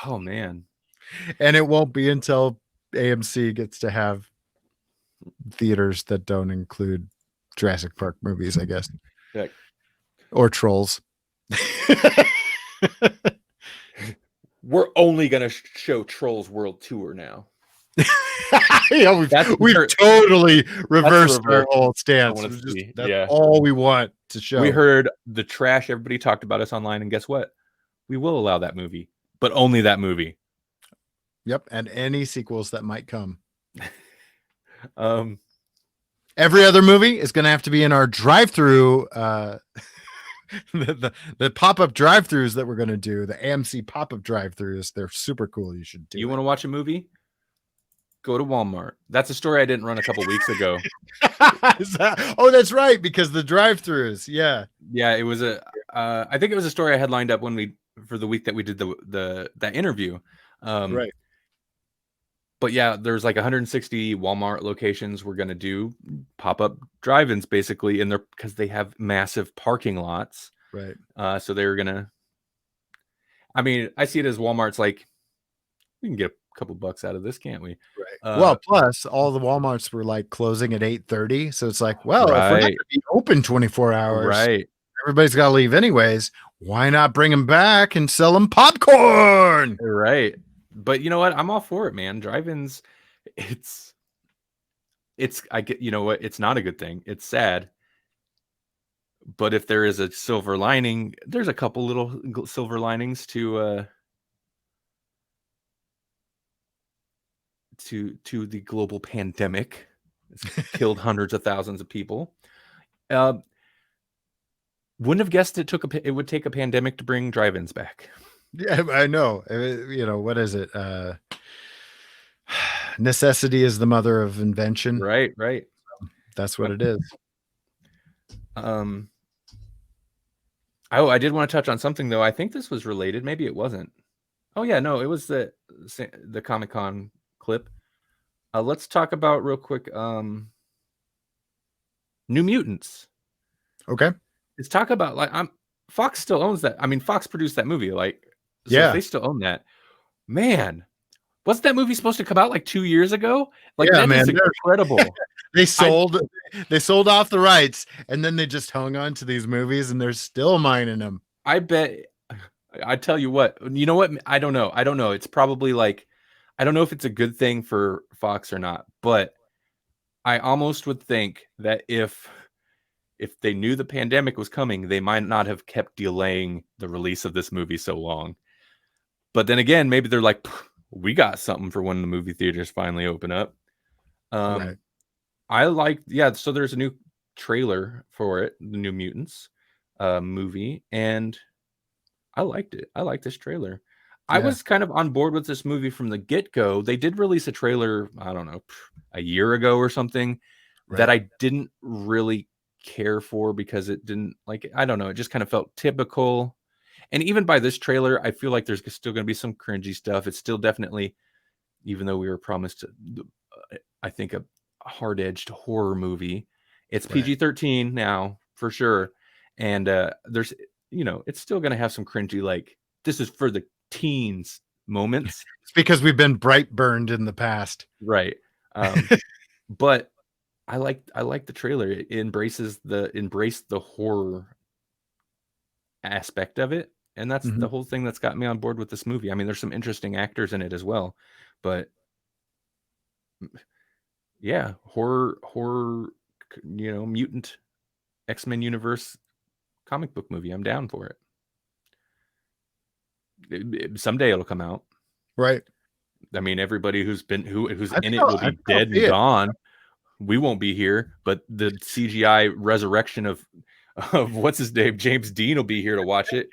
Oh man. And it won't be until AMC gets to have theaters that don't include Jurassic Park movies, I guess. Yeah. Or Trolls. we're only gonna show Trolls World Tour now. Yeah, we've totally reversed our whole stance. That's all we want to show. We heard the trash everybody talked about us online, and guess what? We will allow that movie, but only that movie. Yep, and any sequels that might come. Every other movie is going to have to be in our drive-through. The pop-up drive-throughs that we're going to do, the AMC pop-up drive-throughs, they're super cool. You should do. You want to watch a movie? Go to Walmart. That's a story I didn't run a couple weeks ago. Oh, that's right, because the drive-throughs. Yeah, it was I think it was a story I had lined up for the week that we did that interview. Right. But yeah, there's like 160 Walmart locations. We're gonna do pop-up drive-ins basically, and because they have massive parking lots. Right. So they're gonna. I mean, I see it as Walmart's like, we can get a couple bucks out of this, can't we? Right. Well, plus all the Walmarts were like closing at 8:30, so it's like, well, if we're not gonna be open 24 hours, right? Everybody's got to leave anyways. Why not bring them back and sell them popcorn? Right. But you know what? I'm all for it, man. Drive-ins, I get, you know what? It's not a good thing. It's sad. But if there is a silver lining, there's a couple little silver linings to the global pandemic. It's killed hundreds of thousands of people. Wouldn't have guessed it would take a pandemic to bring drive-ins back. Yeah, I know. You know, what is it? Necessity is the mother of invention. Right. That's what it is. Oh, I did want to touch on something though. I think this was related. Maybe it wasn't. Oh yeah, no, it was the Comic-Con clip. Let's talk about real quick. New Mutants. Okay. Let's talk about Fox still owns that. I mean, Fox produced that movie. So yeah, if they still own that. Man, wasn't that movie supposed to come out like 2 years ago? Yeah, man, incredible. They sold off the rights, and then they just hung on to these movies, and they're still mining them. I bet. I tell you what. You know what? I don't know. It's probably I don't know if it's a good thing for Fox or not, but I almost would think that if they knew the pandemic was coming, they might not have kept delaying the release of this movie so long. But then again, maybe they're like, we got something for when the movie theaters finally open up. Right. So there's a new trailer for it, the New Mutants movie, and I liked it. I like this trailer. Yeah. I was kind of on board with this movie from the get-go. They did release a trailer, I don't know, a year ago or something, that I didn't really care for because it didn't, I don't know, it just kind of felt typical. And even by this trailer, I feel like there's still going to be some cringy stuff. It's still definitely, even though we were promised, I think, a hard-edged horror movie, it's PG-13 now for sure. And there's, it's still going to have some cringy, this is for the teens moments. It's because we've been bright burned in the past. Right. But I like the trailer. It embraced the horror aspect of it. And that's the whole thing that's got me on board with this movie. I mean, there's some interesting actors in it as well, but yeah, horror, mutant X-Men universe comic book movie. I'm down for it. Someday it'll come out. Right. I mean, everybody who's in it will be dead and gone. We won't be here, but the CGI resurrection of what's his name, James Dean, will be here to watch it.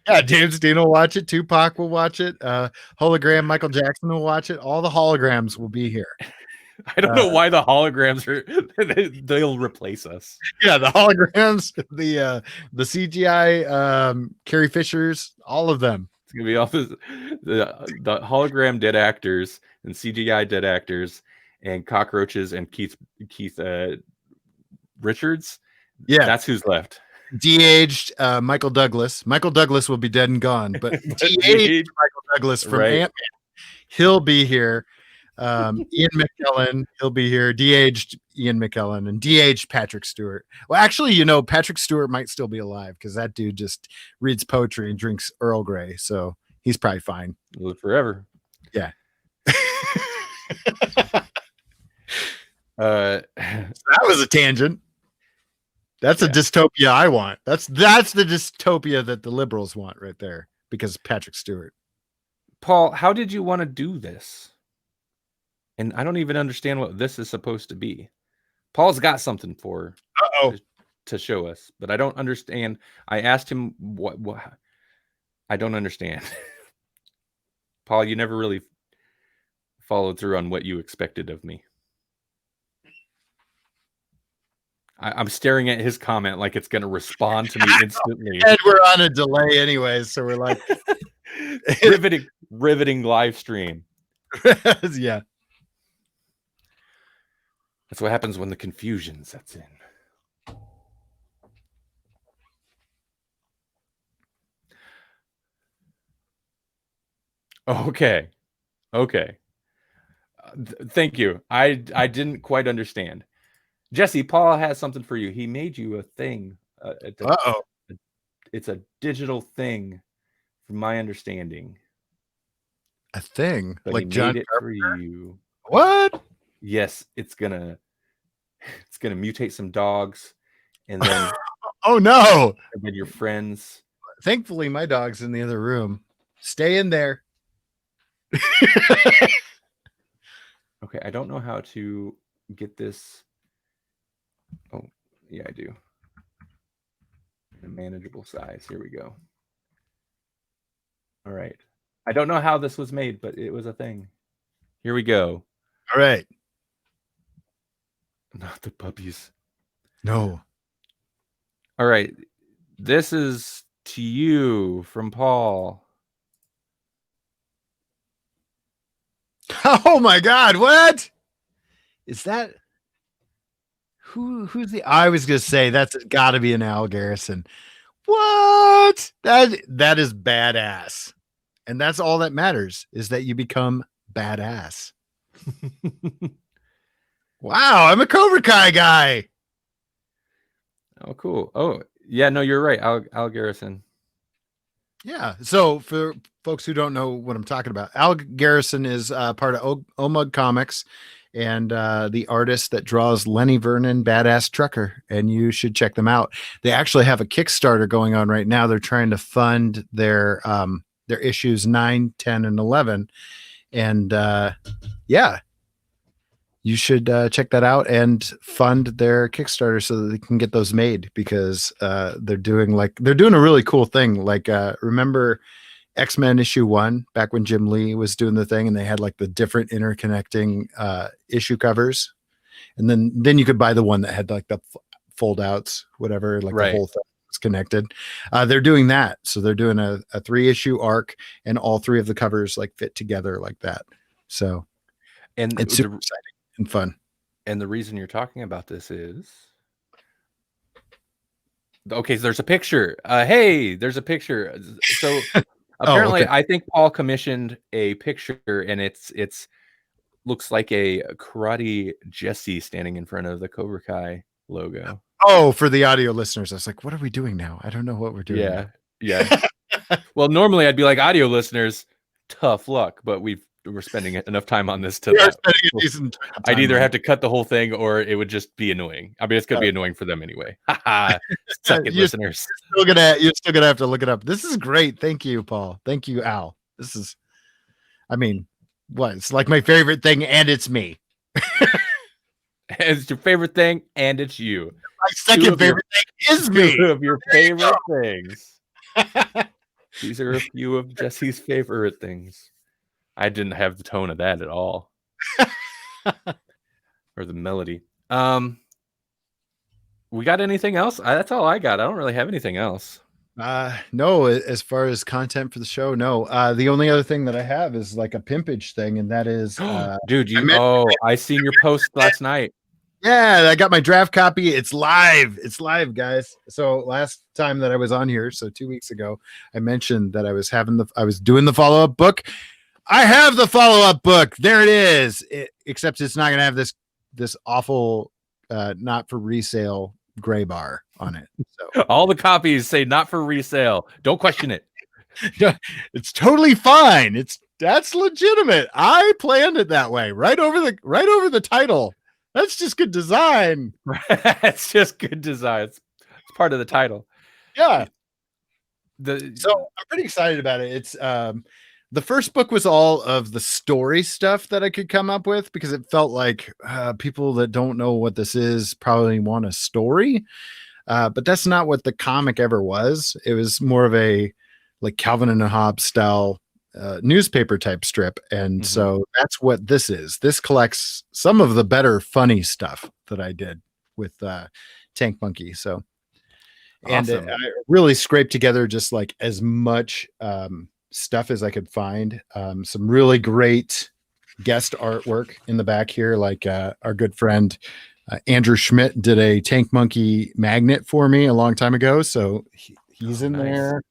Yeah, James Dean will watch it. Tupac will watch it. Hologram Michael Jackson will watch it. All the holograms will be here. I don't know why the holograms they'll replace us. Yeah, the holograms, the CGI, Carrie Fishers, all of them. It's gonna be all the hologram dead actors and CGI dead actors and cockroaches and Keith Richards. Yeah, that's who's left. De-aged Michael Douglas. Michael Douglas will be dead and gone, but de-aged Michael Douglas from Ant-Man, he'll be here. Ian McKellen, he'll be here. De-aged Ian McKellen and de-aged Patrick Stewart. Well, actually, Patrick Stewart might still be alive because that dude just reads poetry and drinks Earl Grey. So He's probably fine. Live forever. Yeah. That was a tangent. That's a dystopia I want. That's the dystopia that the liberals want right there, because Patrick Stewart. Paul, how did you want to do this? And I don't even understand what this is supposed to be. Paul's got something to show us, but I don't understand. I asked him what I don't understand. Paul, you never really followed through on what you expected of me. I'm staring at his comment like it's going to respond to me instantly. And we're on a delay anyway, so we're like riveting live stream. Yeah. That's what happens when the confusion sets in. Okay. Thank you. I didn't quite understand. Jesse, Paul has something for you. He made you a thing. It's a digital thing, from my understanding. A thing? But like Jon for you. What? Yes, it's gonna mutate some dogs, and then oh no! And then your friends. Thankfully, my dog's in the other room. Stay in there. Okay, I don't know how to get this. Oh, yeah, I do. A manageable size. Here we go. All right. I don't know how this was made, but it was a thing. Here we go. All right. Not the puppies. No. All right. This is to you from Paul. Oh my God! What is that? Who's the? I was gonna say that's got to be an Al Garrison. What? That is badass, and that's all that matters, is that you become badass. Wow, I'm a Cobra Kai guy. Oh, cool. Oh, yeah. No, you're right. Al Garrison. Yeah. So for folks who don't know what I'm talking about, Al Garrison is part of Omug Comics, and the artist that draws Lenny Vernon, Badass Trucker, and you should check them out. They actually have a Kickstarter going on right now. They're trying to fund their issues 9, 10, and 11, and yeah, you should check that out and fund their Kickstarter so that they can get those made, because they're doing a really cool thing. Like remember X-Men issue 1, back when Jim Lee was doing the thing, and they had like the different interconnecting issue covers, and then you could buy the one that had like the fold outs, whatever, like the whole thing was connected. They're doing that. So they're doing a 3-issue arc, and all 3 of the covers like fit together like that. So, and it's super exciting and fun. And the reason you're talking about this is, okay, so there's a picture. Hey, there's a picture. So apparently, I think Paul commissioned a picture, and it's looks like a karate Jesse standing in front of the Cobra Kai logo. Oh, for the audio listeners, I was like, what are we doing now? I don't know what we're doing. Yeah. Well, normally I'd be like, audio listeners, tough luck, but we're spending enough time on this I'd either have to cut the whole thing, or it would just be annoying. I mean, it's gonna be annoying for them anyway. Suck it, listeners. You're still gonna have to look it up. This is great. Thank you, Paul. Thank you, Al. This is, I mean, what? It's like my favorite thing, and it's me. It's your favorite thing, and it's you. My second favorite thing is me. Two of your favorite things. These are a few of Jesse's favorite things. I didn't have the tone of that at all. Or the melody. We got anything else? That's all I got. I don't really have anything else. No, as far as content for the show, no. The only other thing that I have is like a pimpage thing, and that is dude, I seen your post last night. Yeah, I got my draft copy. It's live. It's live, guys. So last time that I was on here, so 2 weeks ago, I mentioned that I was doing the follow-up book. I have the follow-up book. There it is. Except it's not going to have this awful not for resale gray bar on it. So all the copies say not for resale. Don't question it. It's totally fine. That's legitimate. I planned it that way. Right over the title. That's just good design. It's just good design. It's part of the title. Yeah. So I'm pretty excited about it. It's the first book was all of the story stuff that I could come up with because it felt like people that don't know what this is probably want a story. But that's not what the comic ever was. It was more of a like Calvin and Hobbes style newspaper type strip. And so that's what this is. This collects some of the better funny stuff that I did with Tank Monkey. So, awesome. And I really scraped together just like as much stuff as I could find. Some really great guest artwork in the back here, like our good friend Andrew Schmidt did a Tank Monkey magnet for me a long time ago. So he's in there.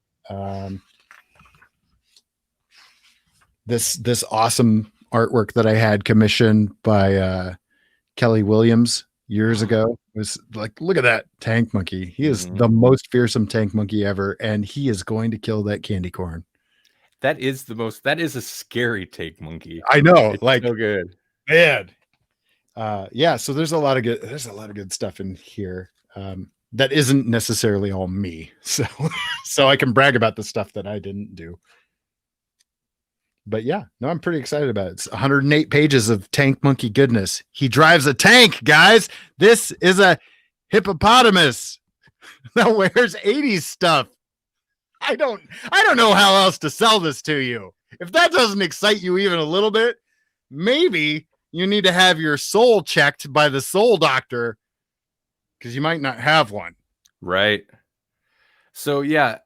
This awesome artwork that I had commissioned by Kelly Williams years ago was like, look at that Tank Monkey. He is the most fearsome Tank Monkey ever, and he is going to kill that candy corn. That is a scary Tank Monkey. I know, it's like so good, man. Yeah, so there's a lot of good stuff in here that isn't necessarily all me. So I can brag about the stuff that I didn't do. But yeah, no, I'm pretty excited about it. It's 108 pages of Tank Monkey goodness. He drives a tank, guys. This is a hippopotamus that wears 80s stuff. I don't know how else to sell this to you. If that doesn't excite you even a little bit, maybe you need to have your soul checked by the soul doctor because you might not have one. Right. So yeah,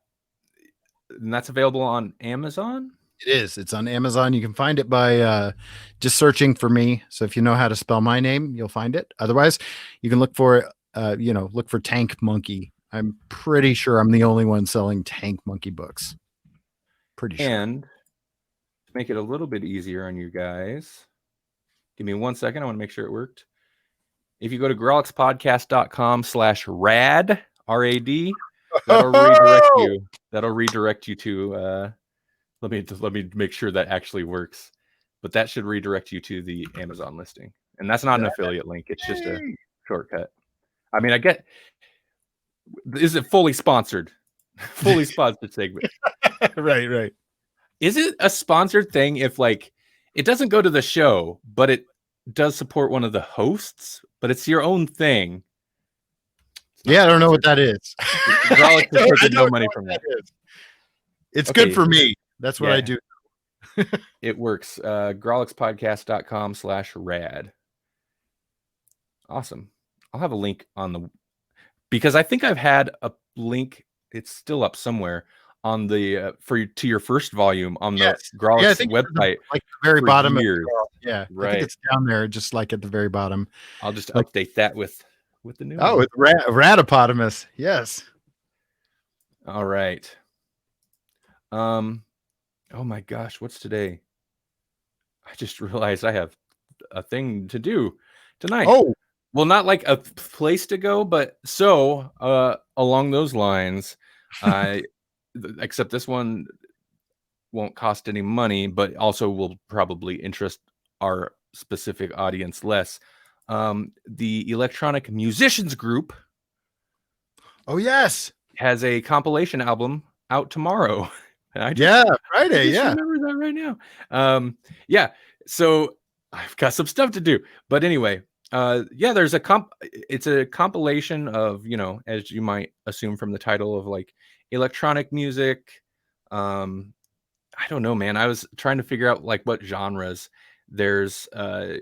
and that's available on Amazon. It is. It's on Amazon. You can find it by just searching for me. So if you know how to spell my name, you'll find it. Otherwise, you can look for look for Tank Monkey. I'm pretty sure I'm the only one selling Tank Monkey books. Pretty sure. And to make it a little bit easier on you guys, give me 1 second. I want to make sure it worked. If you go to grawlixpodcast.com/rad, RAD, that'll redirect you to let me make sure that actually works. But that should redirect you to the Amazon listing. And that's not an affiliate link. It's just a shortcut. I mean, is it fully sponsored? Fully sponsored segment. Right. Is it a sponsored thing if like it doesn't go to the show, but it does support one of the hosts, but it's your own thing? Yeah, I don't know what that is. Grawlix is taking no money from that. It's good for me. That's what I do. It works. Grawlixpodcast.com/rad. Awesome. I'll have a link on because I think I've had a link. It's still up somewhere on the to your first volume on the Grawlix website, like the very bottom. Right. I think it's down there, just like at the very bottom. I'll just update that with the new. Oh, with Radipotamus. Yes. All right. Oh my gosh, what's today? I just realized I have a thing to do tonight. Oh, well, not like a place to go, but so along those lines, except this one won't cost any money, but also will probably interest our specific audience less. The Electronic Musicians Group. Oh yes, has a compilation album out tomorrow. Friday. I remember that right now. So I've got some stuff to do, but anyway, there's it's a compilation of, as you might assume from the title, of like electronic music. I don't know, man. I was trying to figure out like what genres. There's a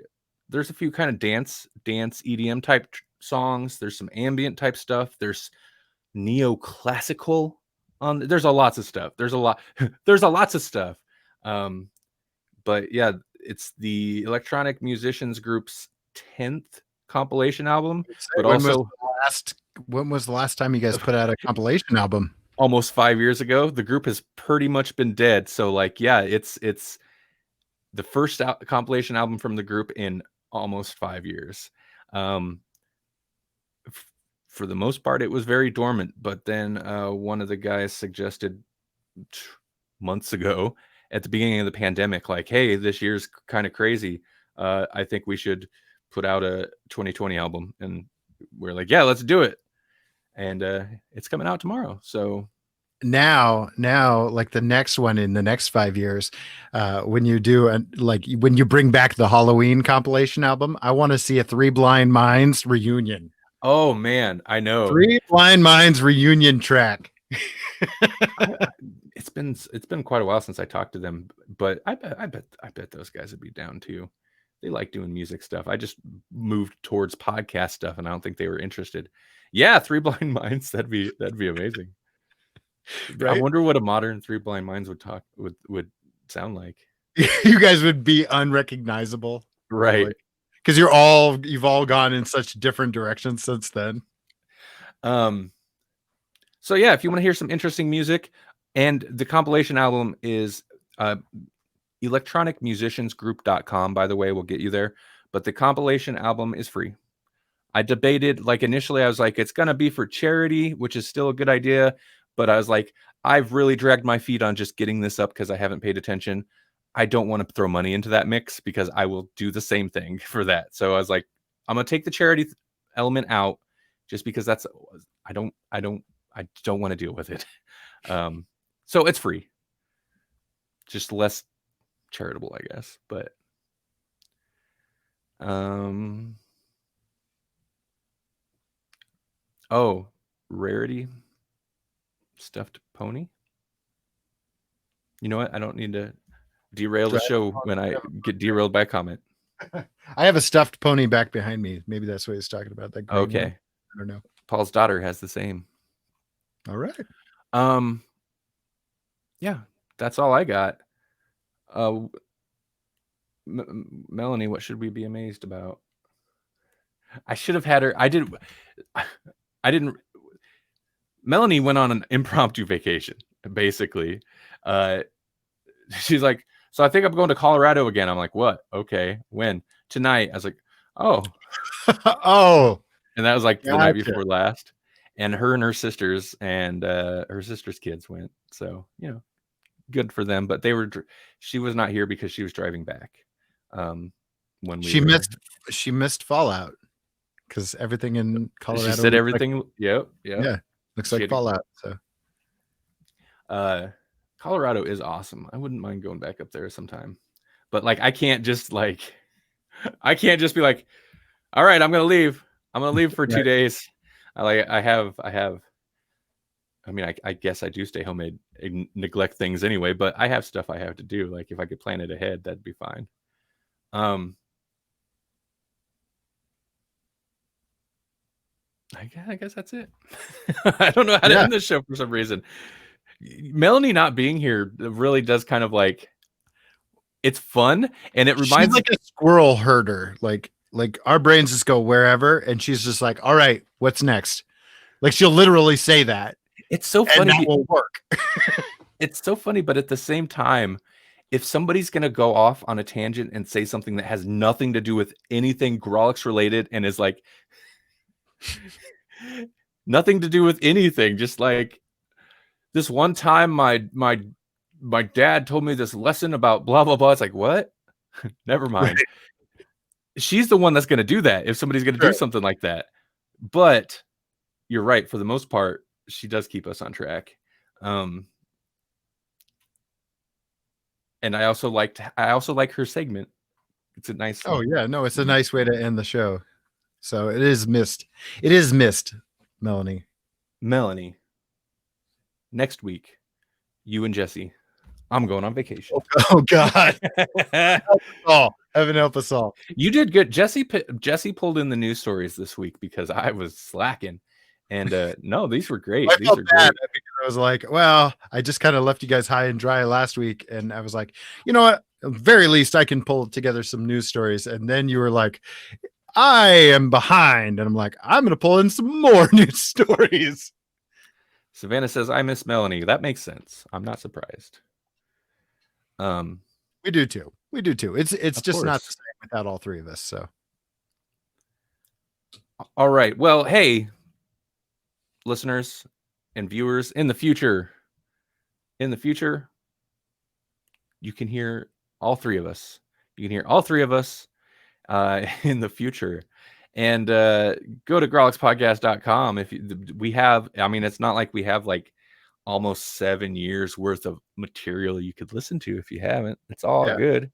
few kind of dance EDM type songs. There's some ambient type stuff. There's neoclassical. There's lots of stuff. There's lots of stuff. But yeah, it's the Electronic Musicians Group's 10th compilation album. But when was the last time you guys put out a compilation album? Almost 5 years ago. The group has pretty much been dead. So like, yeah, it's the first compilation album from the group in almost 5 years. For the most part, it was very dormant, but then one of the guys suggested months ago at the beginning of the pandemic, like, hey, this year's kind of crazy. I think we should put out a 2020 album. And we're like, yeah, let's do it. And it's coming out tomorrow. So now like the next one in the next 5 years, when you do when you bring back the Halloween compilation album, I want to see a Three Blind Minds reunion. Oh man, I know. Three Blind Minds reunion track. It's been quite a while since I talked to them, but I bet those guys would be down too. They like doing music stuff. I just moved towards podcast stuff, and I don't think they were interested. Yeah, Three Blind Minds, that'd be amazing. Right? I wonder what a modern Three Blind Minds would sound like. You guys would be unrecognizable, right? Because you've all gone in such different directions since then. So yeah, if you want to hear some interesting music, and the compilation album is electronicmusiciansgroup.com, by the way, will get you there. But the compilation album is free. I debated, like, initially I was like, it's gonna be for charity, which is still a good idea, but I was like, I've really dragged my feet on just getting this up because I haven't paid attention. I don't want to throw money into that mix because I will do the same thing for that. So I was like, I'm gonna take the charity element out just because that's I don't want to deal with it. So it's free. Just less charitable, I guess. But oh, Rarity stuffed pony. You know what? I don't need to derail the show when I get derailed by a comment. I have a stuffed pony back behind me. Maybe that's what he's talking about. That okay. One. I don't know. Paul's daughter has the same. All right. Yeah, that's all I got. Melanie, what should we be amazed about? I should have had her. I didn't. Melanie went on an impromptu vacation, basically. She's like, so I think I'm going to Colorado again. I'm like, what? Okay. When? Tonight. I was like, oh. Oh. And that was like the night before last. And her and her sisters and her sister's kids went. So, you know, good for them. But she was not here because she was driving back. When she missed Fallout because everything in Colorado. She said everything. Yep. Yeah. Looks like Fallout. So, Colorado is awesome. I wouldn't mind going back up there sometime. But like, I can't just be like, all right, I'm gonna leave. I'm gonna leave for 2 days. I guess I do stay home and neglect things anyway, but I have stuff I have to do. Like if I could plan it ahead, that'd be fine. I guess that's it. I don't know how to end this show for some reason. Melanie not being here really does kind of like, it's fun, and it reminds me like a squirrel herder. Like our brains just go wherever, and she's just like, all right, what's next? Like she'll literally say that. It's so funny. And that will work. It's so funny, but at the same time, if somebody's going to go off on a tangent and say something that has nothing to do with anything Grawlix related and is like nothing to do with anything, just like this one time my dad told me this lesson about blah, blah, blah. It's like, what? Never mind. Right. She's the one that's going to do that if somebody's going to do something like that. But you're right. For the most part, she does keep us on track. And I also like her segment. It's a nice. Oh yeah, no, it's a nice way to end the show. So it is missed. It is missed, Melanie. Next week, you and Jesse. I'm going on vacation. Oh God. Heaven help us all. You did good. Jesse pulled in the news stories this week because I was slacking. And no, these were great. These are great. I was like, well, I just kind of left you guys high and dry last week. And I was like, you know what? At the very least, I can pull together some news stories. And then you were like, I am behind. And I'm like, I'm going to pull in some more news stories. Savannah says, I miss Melanie. That makes sense. I'm not surprised. We do too. It's just not the same without all three of us. So, all right. Well, hey, listeners and viewers, in the future, you can hear all three of us. You can hear all three of us in the future. And go to grawlixpodcast.com. If we have, I mean, it's not like we have like almost 7 years worth of material you could listen to if you haven't. It's all good.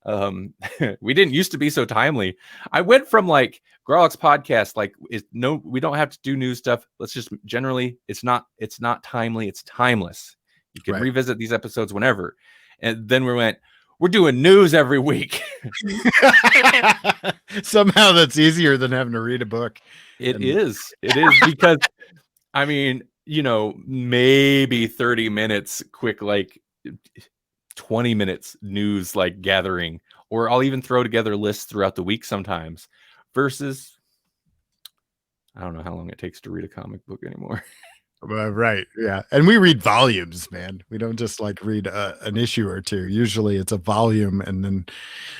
We didn't used to be so timely. I went from like Grawlix podcast, like we don't have to do new stuff. Let's just generally, it's not timely, it's timeless. You can revisit these episodes whenever. And then we're doing news every week. Somehow that's easier than having to read a book. It is because I mean, maybe 30 minutes quick, like 20 minutes news, like gathering, or I'll even throw together lists throughout the week sometimes, versus I don't know how long it takes to read a comic book anymore. Right. Yeah. And we read volumes, man. We don't just like read an issue or two. Usually it's a volume, and then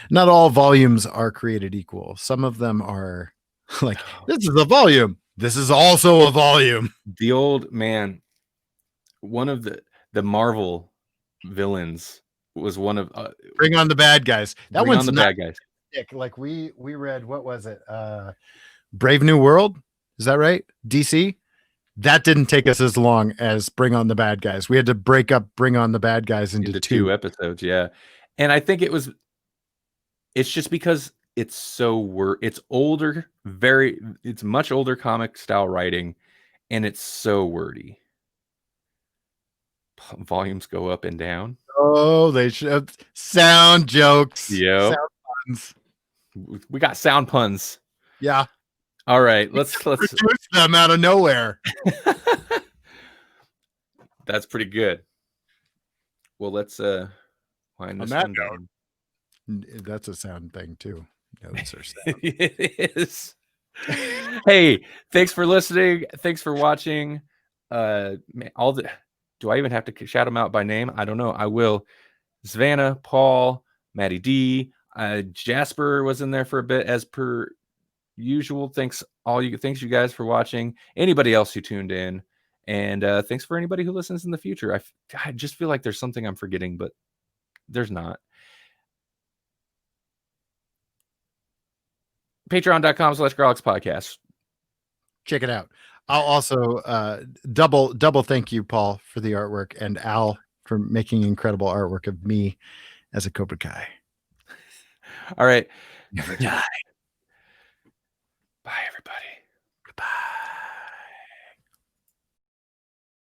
not all volumes are created equal. Some of them are like, this is a volume. This is also a volume. The old man, one of the Marvel villains was one of Bring on the Bad Guys. That one's the Bad Guys. Like we read, what was it? Brave New World. Is that right? DC. That didn't take us as long as Bring on the Bad Guys. We had to break up Bring on the Bad Guys into two episodes. Yeah. And I think it's just because it's it's older, it's much older comic style writing, and it's so wordy. Volumes go up and down. Oh, they should sound jokes. Yeah. Sound puns. We got sound puns. Yeah. All right, let's produce them out of nowhere. That's pretty good. Well, let's wind this one down. That's a sound thing too. Notes are sound. It is. Hey, thanks for listening. Thanks for watching. Do I even have to shout them out by name? I don't know. I will. Savannah, Paul, Maddie D, Jasper was in there for a bit as per usual. Thanks you guys for watching. Anybody else who tuned in, and thanks for anybody who listens in the future. I just feel like there's something I'm forgetting, but there's not. Patreon.com/Grawlix Podcast. Check it out. I'll also double thank you, Paul, for the artwork, and Al for making incredible artwork of me as a Cobra Kai. All right. Never die.